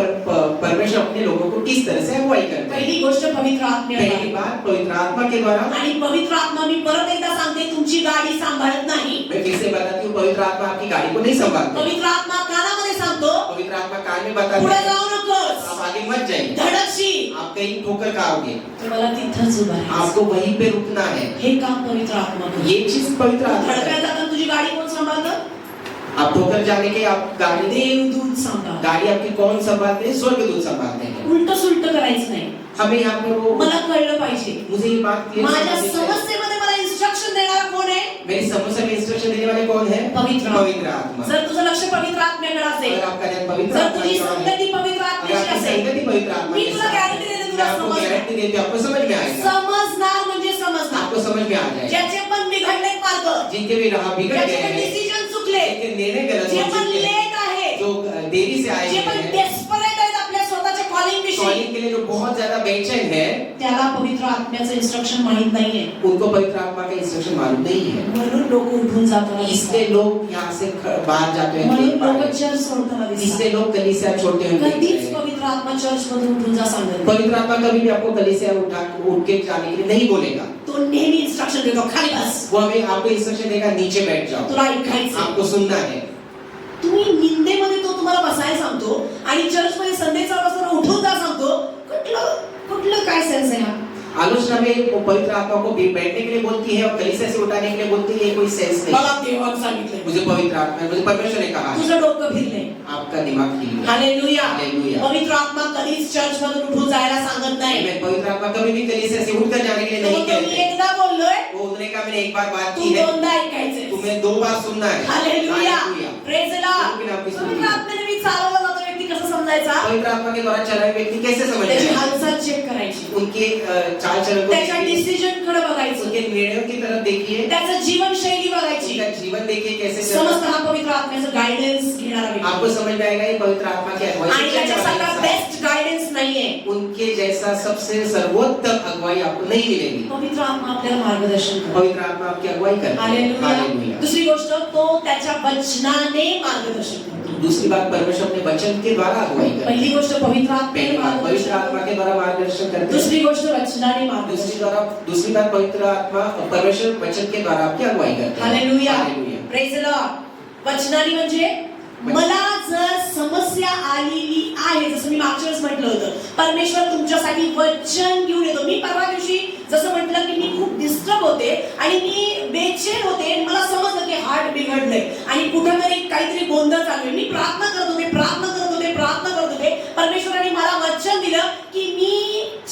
परमेश्वर अपने लोगों को किस तरह से अगुवाई करते हैं. पहिली गोष्ट पवित्र पहली आत्म्याला बात पवित्र आत्मा के द्वारा. आणि पवित्र आत्मा मी परत एकदा सांगते तुमची गाडी सांभाळत नाही. मैं फिर से बताती हूँ पवित्र आत्मा आपकी गाड़ी को नहीं संभालता. पवित्र आत्मा कानामध्ये सांगतो पवित्र आत्मा कान में बताता पुढे है जाऊ नकोस, आप आगे मत जाइए. धडकशील. आप कहीं ठोकर खाओगे. तुम्हाला तिथंच उभा राहायचं. आपको वहीं पे रुकना है. हे काम पवित्र आत्मा करतो. ये चीज पवित्र आत्मा है. धडकायला जाताना तुझी गाडी कोण सांभाळतं? आप ठोकर जाने के आप गाड़ी देवदूत सांभाळतात. गाड़ी आपकी कौन संभालते हैं? स्वर्गदूत संभालते हैं। उलट सुलट करायचं नाही. हमें यहाँ पे वो मला कळलं पाहिजे मुझे ये बात clear माझ्या समझनी चाहिए। समस्येमध्ये मला इन्स्ट्रक्शन देणारा कोण आहे? मेरी समस्या में इंस्ट्रक्शन देने वाले कौन है? पवित्र आत्मा। जर तुझं लक्ष पवित्र आत्म्याकडे असेल, अगर आपका ध्यान पवित्र जर आत्मा तुझी की ओर है, संगती पवित्र अगर आत्म्याशी आपकी असेल, संगति पवित्र आत्मा मी के तुला साथ गॅरंटी देते, मैं तुला आपको समजणार. गारंटी देती हूँ, आपको समझ में आएगा। समजणार म्हणजे समजणार. आपको समझ में आ जाएगा। ज्याचे पण बिघडले मार्ग, जिनके भी राह बिगड़ ज्याचे गए पण हैं, डिसिजन चुकले, जिनके निर्णय गलत जे हो पण चुके हैं, लेट आहे, जो देरी से आए जे हुए पण हैं, डेस्परेट आहेत आपल्या स्वतःच्या कॉलिंग विषयी, कॉलिंग के लिए जो बहुत ज्यादा बेचैन है, त्याला पवित्र आत्म्याचं इन्स्ट्रक्शन माहित नाहीये. उनको पवित्र आत्मा का इंस्ट्रक्शन मालूम नहीं है। म्हणून लोक उठून जाताना इसलिए दिसतात. लोग यहाँ से बाहर जाते हैं, म्हणून देख पा रहे लोक हैं। चर्च सोडताना इसलिए दिसतात. लोग कलीसिया छोड़ते हुए देख कधीच रहे हैं। पवित्र आत्मा चर्च मधून उठून जा सांगत नाही. पवित्र आत्मा कभी भी आपको कलीसिया उठ के जाने के लिए नहीं बोलेगा। तो नेहमी इन्स्ट्रक्शन देतो, खाली बस, वो हमें आपको इंस्ट्रक्शन देगा, नीचे बैठ जाओ, तुला ऐकायचं. आपको सुनना है। तुम्ही निंदेमध्ये तो तुम्हाला बसायला सांगतो आणि चर्च मध्ये संडे चालू असताना उठून जा सांगतो. कुठलं कुठलं काय सेन्स आहे हा? आलोचना में वो पवित्र आत्मा को भी बैठने के लिए बोलती है और कलीसिया से उठाने के लिए बोलती है, ये कोई सेंस नहीं। मला देवाने सांगितलंय, मुझे पवित्र आत्मा, मुझे परमेश्वर ने कहा है, तुझं डोकं फिरलंय. आपका दिमाग हिल गया। हालेलुया. हालेलुया। पवित्र आत्मा कधीच चर्च मधून उठून जायला सांगत नाही. मैं पवित्र आत्मा कभी भी कलीसिया से उठकर जाने के लिए तो नहीं तो मी कहते। एकदा बोललोय, वो उन्होंने कहा, मैंने एक बार बात तू की है, दोनदा ऐकायचंय. तुम्हें 2 बार सुनना है। हालेलुया. हालेलुया। Praise the Lord. लेकिन आपकी स्तुति पवित्र आत्म्याने मी चालवला जातो व्यक्ती कसं समजायचा? पवित्र आत्मा के द्वारा चला हुआ व्यक्ति कैसे समझ त्याची जाएगा? हालचाल चेक करायची, उनके चाल चलन को त्याच्या देखिए, डिसिजन कडे बघायचं, उनके निर्णयों की तरफ देखिए, त्याचं जीवनशैली बघायची. उनका जीवन देखिए कैसे चल समस्त रहा है। हा पवित्र आत्म्याचं गायडन्स घेणारा व्यक्ती. आपको समझ में आएगा ये पवित्र आत्मा की अगुवाई आणि से चलने त्याच्यासारखा वाला इंसान। बेस्ट गायडन्स नाहीये. उनके जैसा सबसे सर्वोत्तम अगुवाई आपको नहीं मिलेगी। पवित्र आत्मा आपल्याला मार्गदर्शन करतो. पवित्र आत्मा आपकी अगुवाई करता है। हालेलुया. हालेलुया। दुसरी गोष्ट, तो त्याच्या वचनाने मार्गदर्शन करतो. दूसरी बात, परमेश्वर अपने वचन के द्वारा अगुवाई करता है। पहिली गोष्ट पवित्र आत्म्याने पहली बात, पवित्र मार्गदर्शन आत्मा करतो. के द्वारा मार्गदर्शन करते हैं। दुसरी गोष्ट वचनाने मार्गदर्शन. दूसरी बात, पवित्र आत्मा परमेश्वर वचन के द्वारा आपकी अगुवाई करता है। हालेलुया. हालेलुया। Praise the Lord. वचनाने म्हणजे मला जर समस्या आलेली आहे, जसं मी मागच्या वेळेस म्हटलं होतं, परमेश्वर तुमच्यासाठी वचन घेऊन येतो. मी परवा दिवशी जसं म्हटलं की मी खूप डिस्टर्ब होते आणि मी बेचैन होते आणि मला समजलं की हार्ट बिघडलंय आणि कुठेतरी काहीतरी गोंधळ चालू आहे. मी प्रार्थना करत होते. परमेश्वराने मला वचन दिलं की मी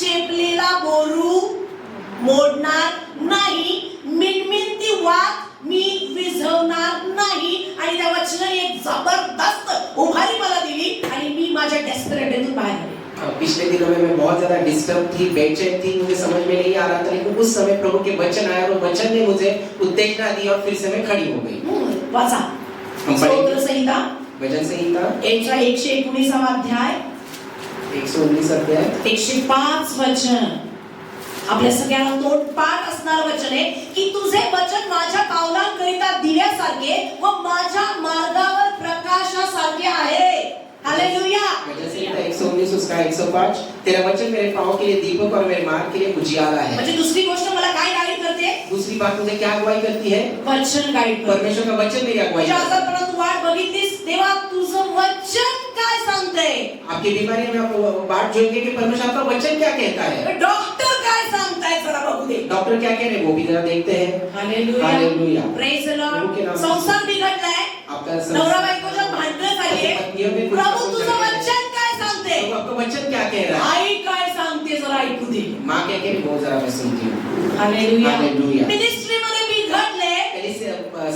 चेपलेला बोरू मोडणार नाही, मिणमिणती वात मी विझवणार नाही. आणि त्या वचनाने एक जबरदस्त उभारी मला दिली आणि मी माझ्या डेस्परेटतून बाहेर आले. पिछले दिनों में मैं बहुत ज्यादा डिस्टर्ब थी, बेचैन थी, मुझे समझ में नहीं आ रहा था, लेकिन उस समय प्रभु के वचन आया और वचन ने मुझे उत्तेजना दी और फिर से मैं खड़ी हो गई। वाचा हम स्तोत्र पढ़ेंगे संहिता भजन संहिता 119 अध्याय 119 अध्याय 105 वचन. आपल्या सगळ्यांना तोंडपाठ असणार वचन आहे की तुझे वचन माझ्या पावलांकरिता दिव्यासारखे व माझ्या मार्गावर प्रकाशासारखे आहे. हालेलुया. भजन संहिता 119 उसका 105, तेरा वचन मेरे पाँव के लिए दीपक और मेरे मार्ग के लिए उजियाला है। म्हणजे दुसरी गोष्ट मला काय गाईड करते? दूसरी बात मुझे क्या अगुवाई करती है? वचन गाईड करते. परमेश्वर का वचन मेरी अगुवाई तुझ्या करता है। आजारपणात तू वाट बघितलीस, देवा तुझं वचन काय सांगतंय? आपकी बीमारी में आप बात जोएंगे कि परमेश्वर आपका वचन क्या कहता है। डॉक्टर काय सांगताय जरा बघू दे. डॉक्टर क्या कह रहे हैं वो भी जरा देखते हैं। हालेलुया. हालेलुया. Praise the Prabhu K Lord. नाम. संसार बिघडलाय, आपका नवरा बायकोच्या भांडणं झाली. पत्नियों में कुछ प्रभु कुछ तुझं चल रहा है। वचन काय सांगते? तो आपका वचन क्या कह रहा है? आई काय सांगते जरा ऐकू दे. माँ क्या कह रही है वो जरा मैं सुनती हूँ। हालेलुया. हालेलुया. मिनिस्ट्री मध्ये बिघडले, पहले से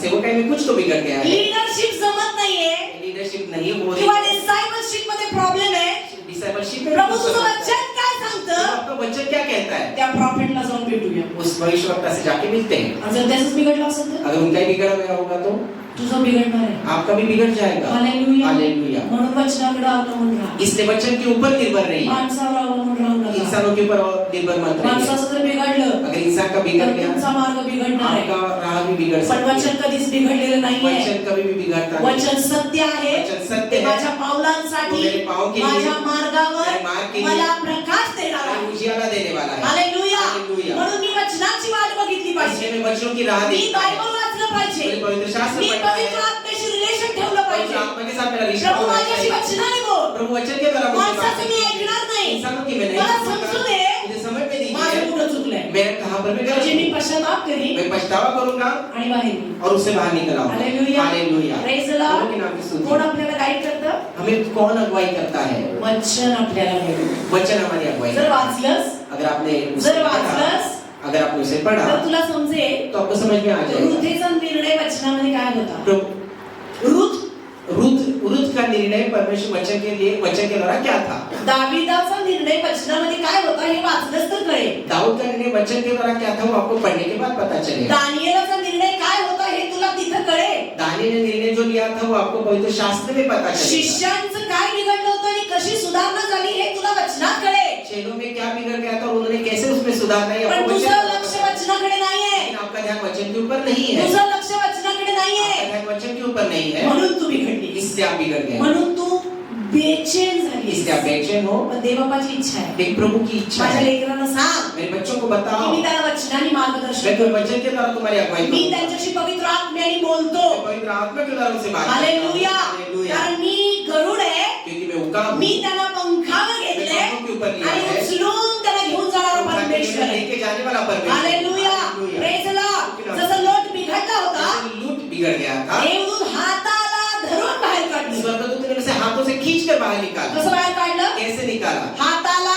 सेवकाई में कुछ तो बिगड़ गया है। लीडरशिप जमत नाहीये लीडरशिप नहीं हो रही किंवा है। डिसायपलशिप मध्ये प्रॉब्लेम आहे. डिसाइपलशिप में प्रभु कुछ तुझं समस्या है। वचन काय तो सांगतं? आपका वचन क्या कहता है? त्या प्रॉफिटला जाऊन भेटूया. उस भविष्यवक्ता से जाके मिलते हैं। आणि जर त्याचंच बिघडलं असेल तर अगर उनका ही बिगड़ा गया होगा तो तुझं बिघडणार आहे. आपका भी बिगड़ जाएगा। हालेलुया. हालेलुया। म्हणून वचनाकडे अवलंबून राहा. इसलिए वचन के ऊपर निर्भर रहिए, माणसावर अवलंबून राहू नका. इंसानों के ऊपर निर्भर मत रहिए। माणसाचं जर बिघडलं अगर इंसान का बिगड़ तर गया तुमचा मार्ग बिघडणार आहे. आपका राह भी बिगड़ पण सकती वचन है। कधीच बिघडलेलं नाहीये. वचन कभी भी बिगड़ता नहीं। वचन सत्य आहे. वचन सत्य ते है. माझ्या पावलांसाठी, वो मेरे पाँव के लिए, माझ्या मार्गावर मेरे मार्ग के लिए, मला प्रकाश देणार आहे. उजियाला देने वाला है। हालेलुया. हालेलुया. म्हणून मी वचनाची वाट बघितली पाहिजे. इसलिए मैं वचनों की राह मी देखता हूं। बायबल वाचलं पाहिजे. मुझे पवित्र शास्त्र मी पढ़ना है। पवित्र आत्म्याशी रिलेशन ठेवलं पवित्र पाहिजे. आत्मा के साथ मेरा रिश्ता प्रभु होना माझ्याशी चाहिए। वचनाने बोल. प्रभु वचन के द्वारा मुझे बात माणसाचं मी कीजिए। ऐकणार नाही. इंसानों की मैं नहीं मला सुनता। समजू दे मुझे समझ में माझं दीजिए कुठं चुकलंय. मैंने कहा पर मैं म्हणजे मी गलत हूं। पश्चाताप करीन मैं पछतावा करूंगा आणि बाहेर येईन. और उससे बाहर निकल आऊंगा। Hallelujah. Hallelujah. Praise the Prabhu Lord. के नाम की स्तुति। कोण आपल्याला गाईड करतं? हमें कौन अगुवाई करता है? वचन आपल्याला गाईड करतं. वचन हमारी अगुवाई जर करता है। वाचलंस, अगर आपने उसे जर पढ़ा, वाचलंस अगर आपने उसे पढ़ा तर तुला समजेल तो आपको समझ में आ जाएगा। रुथेचा निर्णय वचनामध्ये काय होता. प्रभु रुथ रुथ का निर्णय परमेश्वर वचन के द्वारा क्या था? दाविदाचा निर्णय वचनामध्ये काय होता हे वाचलंस तर कळेल. दाऊद का निर्णय वचन के द्वारा क्या था वो आपको पढ़ने के बाद पता चलेगा। दानियेलाचा निर्णय काय होता हे तुला तिथं कळेल. दानियेल ने निर्णय जो लिया था वो आपको पवित्र शास्त्र में पता चलेगा। शिष्यांचं काय बिघडलं होतं आणि कशी सुधारणा झाली हे तुला वचनात कळेल. चेलों में क्या बिगड़ गया था और उन्होंने कैसे उसमें सुधारना है पण आपको तुझं वचन लक्ष वचनाकडे नाहीये. लेकिन आपका ध्यान वचन के ऊपर नहीं है। तुझं लक्ष वचनाकडे आपका नाहीये. ध्यान वचन के ऊपर नहीं है, म्हणून तू बिघडलीस. इससे आप बिगड़ गए, म्हणून तू बेचैन झालीस. इससे आप बेचैन हो। पण देवबापाची इच्छा आहे. लेकिन प्रभु की इच्छा माझ्या है, लेकरांना सांग मेरे बच्चों को की बताओ मी त्याला वचनाने मार्गदर्शन मैं करतो. तो वचन के द्वारा तुम्हारी अगुवाई मी करूंगा। त्यांच्याशी पवित्र आत्म्याने बोलतो. मैं पवित्र आत्मा के द्वारा उनसे बात करता हूं। हालेलुया. हालेलुया। कारण मी गरुड आहे. क्योंकि मैं उकाब हूं। मी त्याला पंखावर घेतले पंखों के ऊपर लिया आणि है। उचलून त्याला घेऊन जाणारा परमेश्वर आहे. लेके जाने वाला परमेश्वर। हालेलुया. हालेलुया। Praise the Lord. जसं लोट बिघडला होता, जैसे लूट बिगड़ गया था, देवदूत हाताला धरून बाहेर काढलं. स्वर्गदूत ने उसे हाथों से खींचकर बाहर निकाला। कसं बाहेर काढलं? कैसे निकाला? हाताला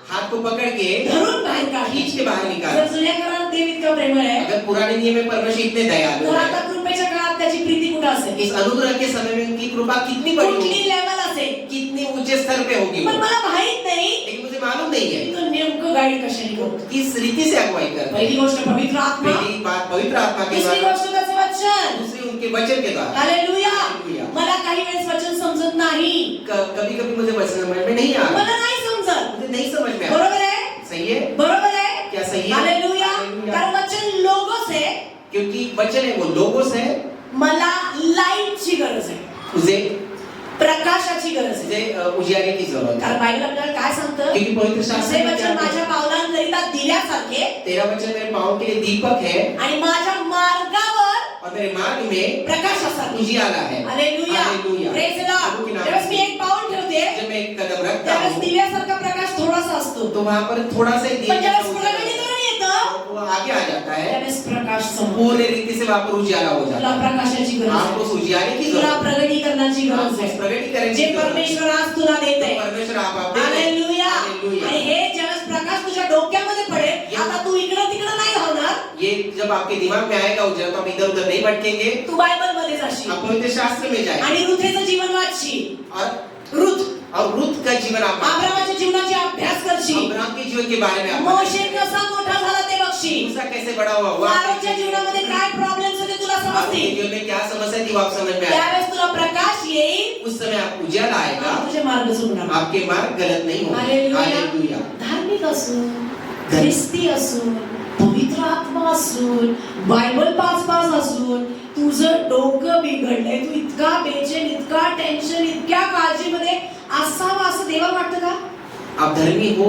हाथ को पकड़ के धरून बाहेर काढलं. खींच के बाहर निकाला। जर जुन्या काळात देव इतका प्रेमळ आहे, अगर पुराने नियम में परमेश्वर इतने दयालु तर है, आता कृपेच्या काळात त्याची प्रीती कुठं असेल? इस अनुग्रह के समय में उनकी कृपा कितनी बड़ी कुठली होगी, लेवल असेल? कितनी ऊंचे स्तर पे होगी वो। पण मला माहित नाही लेकिन मुझे मालूम नहीं है की तो नेमकं गाईड कशाने करतो. किस रीति से अगुवाई करते हैं। पहिली गोष्ट पवित्र आत्मा, पहली बात पवित्र आत्मा के दुसरी द्वारा, गोष्ट त्याचं वचन. दूसरी उनके वचन के द्वारा। हालेलुया. हालेलुया. मला काही वेळेस वचन समजत नाही. कभी कभी मुझे वचन समझ में नहीं आ रहा, मला नाही समजत. मुझे नहीं समझ में आ रहा। बरोबर आहे? सही है? बरोबर आहे? क्या सही है? हालेलुया. हालेलुया. कारण वचन लोगोस आहे. क्योंकि वचन है वो लोगोस है, मला लाईटची गरज आहे. उसे प्रकाशाची गरज आहे. उसे उजियारे की जरूरत है। कारण बायबल आपल्याला काय सांगतं? क्योंकि पवित्र तुझे शास्त्र में क्या वचन माझ्या है? पावलांकरिता दिव्यासारखे तेरा वचन मेरे पाँव के लिए दीपक है आणि माझ्या मार्गावर और मेरे मार्ग में प्रकाशासारखे. उजियाला है। हालेलुया. हालेलुया. प्रेज द प्रभु की लॉर्ड. नाम त्यावेळेस मी से। एक पाऊल ठेवते, जब मैं एक कदम रखता त्यावेळेस हूँ दिव्यासारखा प्रकाश थोडासा असतो. तो वहाँ पर थोड़ा सा ही पण दिया ज्यावेळेस प्रगतीकरण येतं, वो आगे आ जाता है, त्यावेळेस प्रकाश समोर. पूर्ण रीति से वहाँ पर उजियाला हो तुला जाता है। प्रकाशाची गरज आपको आहे. उस उजियारे की तुला जरूरत है, प्रगतीकरणाची गरज आपको उस आहे. प्रगटीकरण जे की जरूरत है। परमेश्वर आज तुला देत आहे. परमेश्वर आप देते हैं। हालेलुया. हालेलुया। आणि हे ज्यावेळेस प्रकाश तुझ्या डोक्यामध्ये पडेल, आता तू इकडं तिकडं नाही धावणार. ये जब आपके दिमाग में आएगा उजला तो आप इधर उधर नहीं भटकेंगे, तू बायबल मध्ये जाशील आप पवित्र शास्त्र में जाएंगे आणि रुथेचं जीवन वाचशील. और रुत का जीवन आप अब्रामाच्या जीवनाचे अभ्यास करशील. अब्राहम के जीवन के बारे में आप मोशे कसा मोठा झाला ते बघशील. मूसा कैसे बड़ा हुआ फारोच्या जीवनामध्ये काय प्रॉब्लेम्स होते तुला आपके समजतील. जीवन में क्या समस्या थी वो आप समझ में आए। त्यावेळेस तुला प्रकाश येईल. उस समय आप उजाला आएगा, आणि तुझे मार्ग चुकणार. आपके मार्ग गलत नहीं होंगे। हालेलुया. हालेलुया। धार्मिक असून, ख्रिस्ती असून, पवित्र आत्मा असून, बायबल पाच असून तुझं डोकं बिघडलंय, तू इतका बेचैन, इतका टेन्शन, इतक्या काळजीमध्ये असावं असं देवाला वाटतं का? आप धर्मी हो,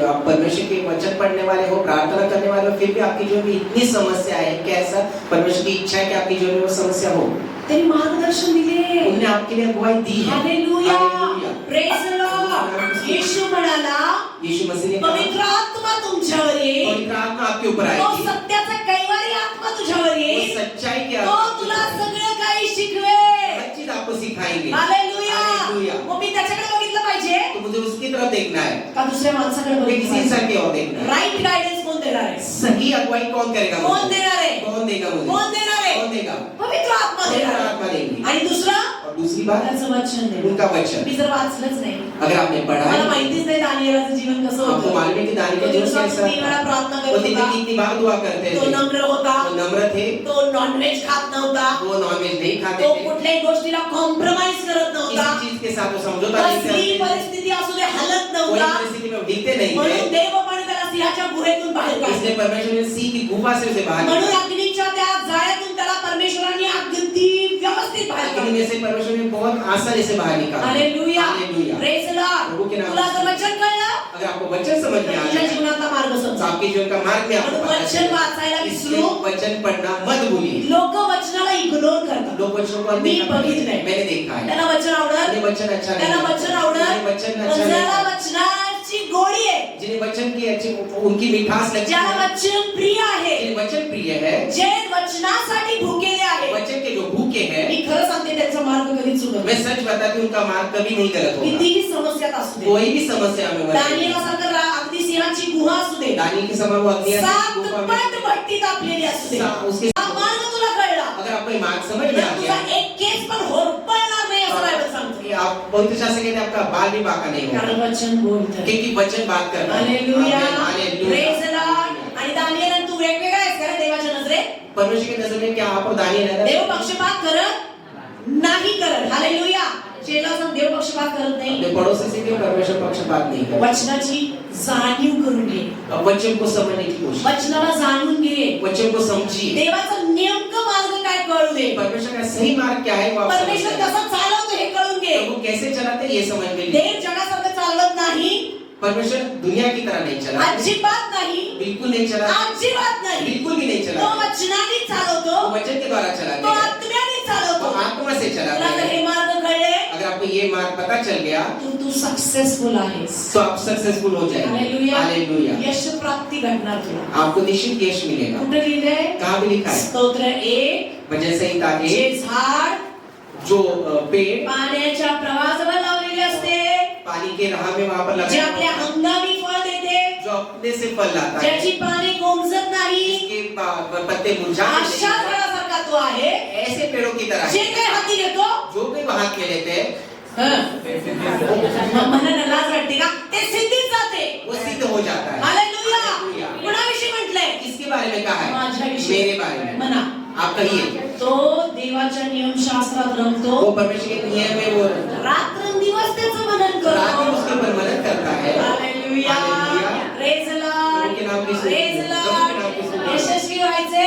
आप परमेश्वर के वचन पढ़ने वाले हो, प्रार्थना करने वाले हो, फिर भी आपके जीवन में इतनी समस्या है, कैसा परमेश्वर की इच्छा है कि आपके जीवन में वो समस्या हो। त्यांनी मार्गदर्शन दिले. उन्होंने आपके लिए अगुवाई दी है। हालेलुया. हालेलुया। Praise the Lord. येशू म्हणाला, यीशु मसीह ने पवित्र कहा आत्मा तुमच्यावर येईल. पवित्र आत्मा आपके ऊपर तो आएगी, सत्याचा कैवारी आत्मा तुझ्यावर वो येईल. सच्चाई की तो तुला सगळं काही शिकवेल. हर चीज आपको सिखाएंगे। हालेलुया. हालेलुया। मग मी त्याच्याकडे बघितलं पाहिजे तो मुझे उसकी तरफ देखना है, का दुसऱ्या माणसाकडे मुझे बघितलं किसी पाहिजे? इंसान की ओर देखना है। राइट गाइडेंस कोण देणार आहे? सही अगुवाई कौन करेगा कोण मुझे? देणार आहे? कौन देगा मुझे? कोण देणार आहे? कौन देगा? पवित्र आत्मा पवित्र देणार आहे. आत्मा देंगे। आणि दुसरा और दूसरी बात त्याचं वचन देणार. उनका वचन। मी जर वाचलंच नाही, अगर आपने पढ़ा मला है, माहितीच नाही दानिएलाचं जीवन कसं आपको होतं. मालूम है कि दानिएल का तो जीवन दिवसात कैसा किती वेळा था? प्रार्थना वो करत दिन में होता. कितनी बार दुआ करते तो थे, नम्र होता. वो नम्र थे, तो नॉनव्हेज खात नव्हता. वो नॉनवेज नहीं खाते तो थे, कुठल्याही गोष्टीला कॉम्प्रोमाइज करत नव्हता. किसी चीज के साथ वो समझौता नहीं कसली करते थे, परिस्थिती असू दे हलत कोई नव्हता. परिस्थिति में हिलते नहीं म्हणून थे। देवपणे त्याला सिंहाच्या गुहेतून बाहेर काढले. इसलिए परमेश्वर ने सिंह की गुफा से उसे बाहर म्हणून निकाला। अग्नीच्या त्या जाळ्यातून त्याला परमेश्वराने अगदी व्यवस्थित बाहेर अग्नि काढले. में से परमेश्वर ने बहुत आसानी से बाहर निकाला। हालेलुया. हालेलुया। Praise the Lord. प्रभु के नाम तुला से। जर वचन कळलं अगर आपको वचन समझ में आ तुझ्या जाए जीवनाचा मार्ग तो समजेल. आपके जीवन का मार्ग में आपको म्हणून पता वचन चलेगा। वाचायला इसलिए विसरू. वचन पढ़ना मत भूलिए। लोक वचनाला इग्नोर करतात. लोग वचनों को मी अनदेखा करते हैं। बघितलंय. मैंने देखा है, त्यांना वचन आवडत, मुझे वचन अच्छा नहीं त्यांना लगता। वचन आवडत, मुझे वचन पण अच्छा नहीं ज्याला लगता। वचनाची गोडी आहे, जिन्हें वचन की अच्छी उनकी मिठास लगती ज्याला है, वचन प्रिय आहे, जिन्हें वचन प्रिय है, जे वचनासाठी भुकेले आहे, वचन के जो भूखे हैं, मी खरं सांगते त्यांचा मार्ग कधीच चुकत मैं नाही. सच बताती हूं, उनका मार्ग कभी नहीं गलत होगा. कितीही समस्यात असू दे, कोई भी समस्या में दानियेलासारखं अगदी सिंहाची गुहा असू दे, दानी के समय वो अग्नि सात पट भट्टी तापलेली असू दे, उसके हा मार्ग तुला कळला अगर आपको ये मार्ग समझ में आ तर तुझा गया, एक केस पण होरपळणार नाही असं बायबल सांगतो. कि आप पवित्र शास्त्र कहते हैं आपका बाल भी बाका नहीं होगा, कारण वचन बोलतं. क्योंकि वचन बात कर रहा है. हालेलुया, हालेलुया. Praise the Lord. आणि दानियल आणि तू वेगवेगळा आहेस का रे देवाच्या नजरेत? परमेश्वर की नजर में क्या आप और दानियल है? देव पक्षपात करत नाही करत. हालेलुया. चेला सांग देव पक्षपात करत नाही. अपने पड़ोसी से भी परमेश्वर पक्षपात नहीं करता. वचनाची जाणीव करून घे, वचन को समझने की कोशिश, वचनाला जाणून घे, वचन को समझिए. देवाचा नेमकं मार्ग काय कळू दे, परमेश्वर का सही मार्ग क्या है वो आप परमेश्वर समझिए. कसा चालवतो हे कळून घे. प्रभु कैसे चलाते हैं ये समझ में लीजिए. देव जगासारखं चालवत नाही, परमेश्वर दुनिया की तरह नहीं चला, अजिबात नाही, बिल्कुल नहीं चला, अजिबात नाही. बिल्कुल भी नहीं तो चला. वचनाने चालवतो, वो वचन के द्वारा तो चलाते हैं, आत्म्याने वो चालवतो. आत्मा से तुला चलाते जर हैं. हे मार्ग कळले, अगर आपको ये मार्ग पता चल गया तू सक्सेसफुल आहेस. तो आप सक्सेसफुल हो जाएंगे. हालेलुया. हालेलुया. यश प्राप्ती घडणार तुला. आपको निश्चित यश मिलेगा. कुठे लिहिलंय? कहाँ भी लिखा है? स्तोत्र 1, भजन संहिता जे 1, झाड जो पेड़ पाण्याच्या प्रवाहाजवळ लावलेले असते, पानी के राह में वहां पर जे लगाया आपल्या होता है, हंगामी फळ देते, जो अपने से फल लाता है, ज्याची पाने गोमजत नाही, इसके पत्ते मुरझा अशा झाडासारखा तो आहे, ऐसे पेड़ों की तरह जे है. काही हाती घेतो. जो कोई वहां हाथ में लेते हैं मला लाज वाटते का? ते सिद्धीत जाते. वो सिद्ध हो जाता है. हालेलुया. हालेलुया. कुणाविषयी म्हटलंय? किसके बारे में कहा है? माझ्याविषयी. मेरे बारे में. म्हणा. आप कहिए. तो देवाच्या नियमशास्त्रात रमतो, वो परमेश्वर के नियम में वो रात्रंदिवस त्याचं मनन रात में करतो. उसके ऊपर मनन करता है. हालेलुया. हालेलुया. Praise the Lord. प्रभु के नाम की स्तुति. प्रेज द प्रभु के नाम की स्तुति. लॉर्ड. यशस्वी व्हायचे,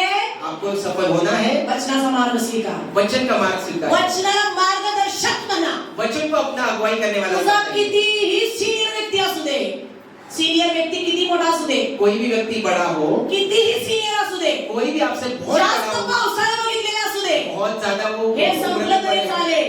आपको सफल होना है. वचनाचा मार्ग स्वीकार. वचन का मार्ग स्वीकार. वचनाला मार्गदर्शक म्हणा. वचन को अपना अगुवाई करने वाला तुझा होता है. कितीही सिनियर व्यक्ती असू दे, सिनियर व्यक्ती किती मोठा असू दे, कोई भी व्यक्ति बड़ा हो, कितीही सिनियर असू दे, कोई भी आपसे बहुत जास्त बड़ा हो, पावसाळा बघितलेला असू दे, बहुत ज्यादा वो हे संपलं तरी चालेल,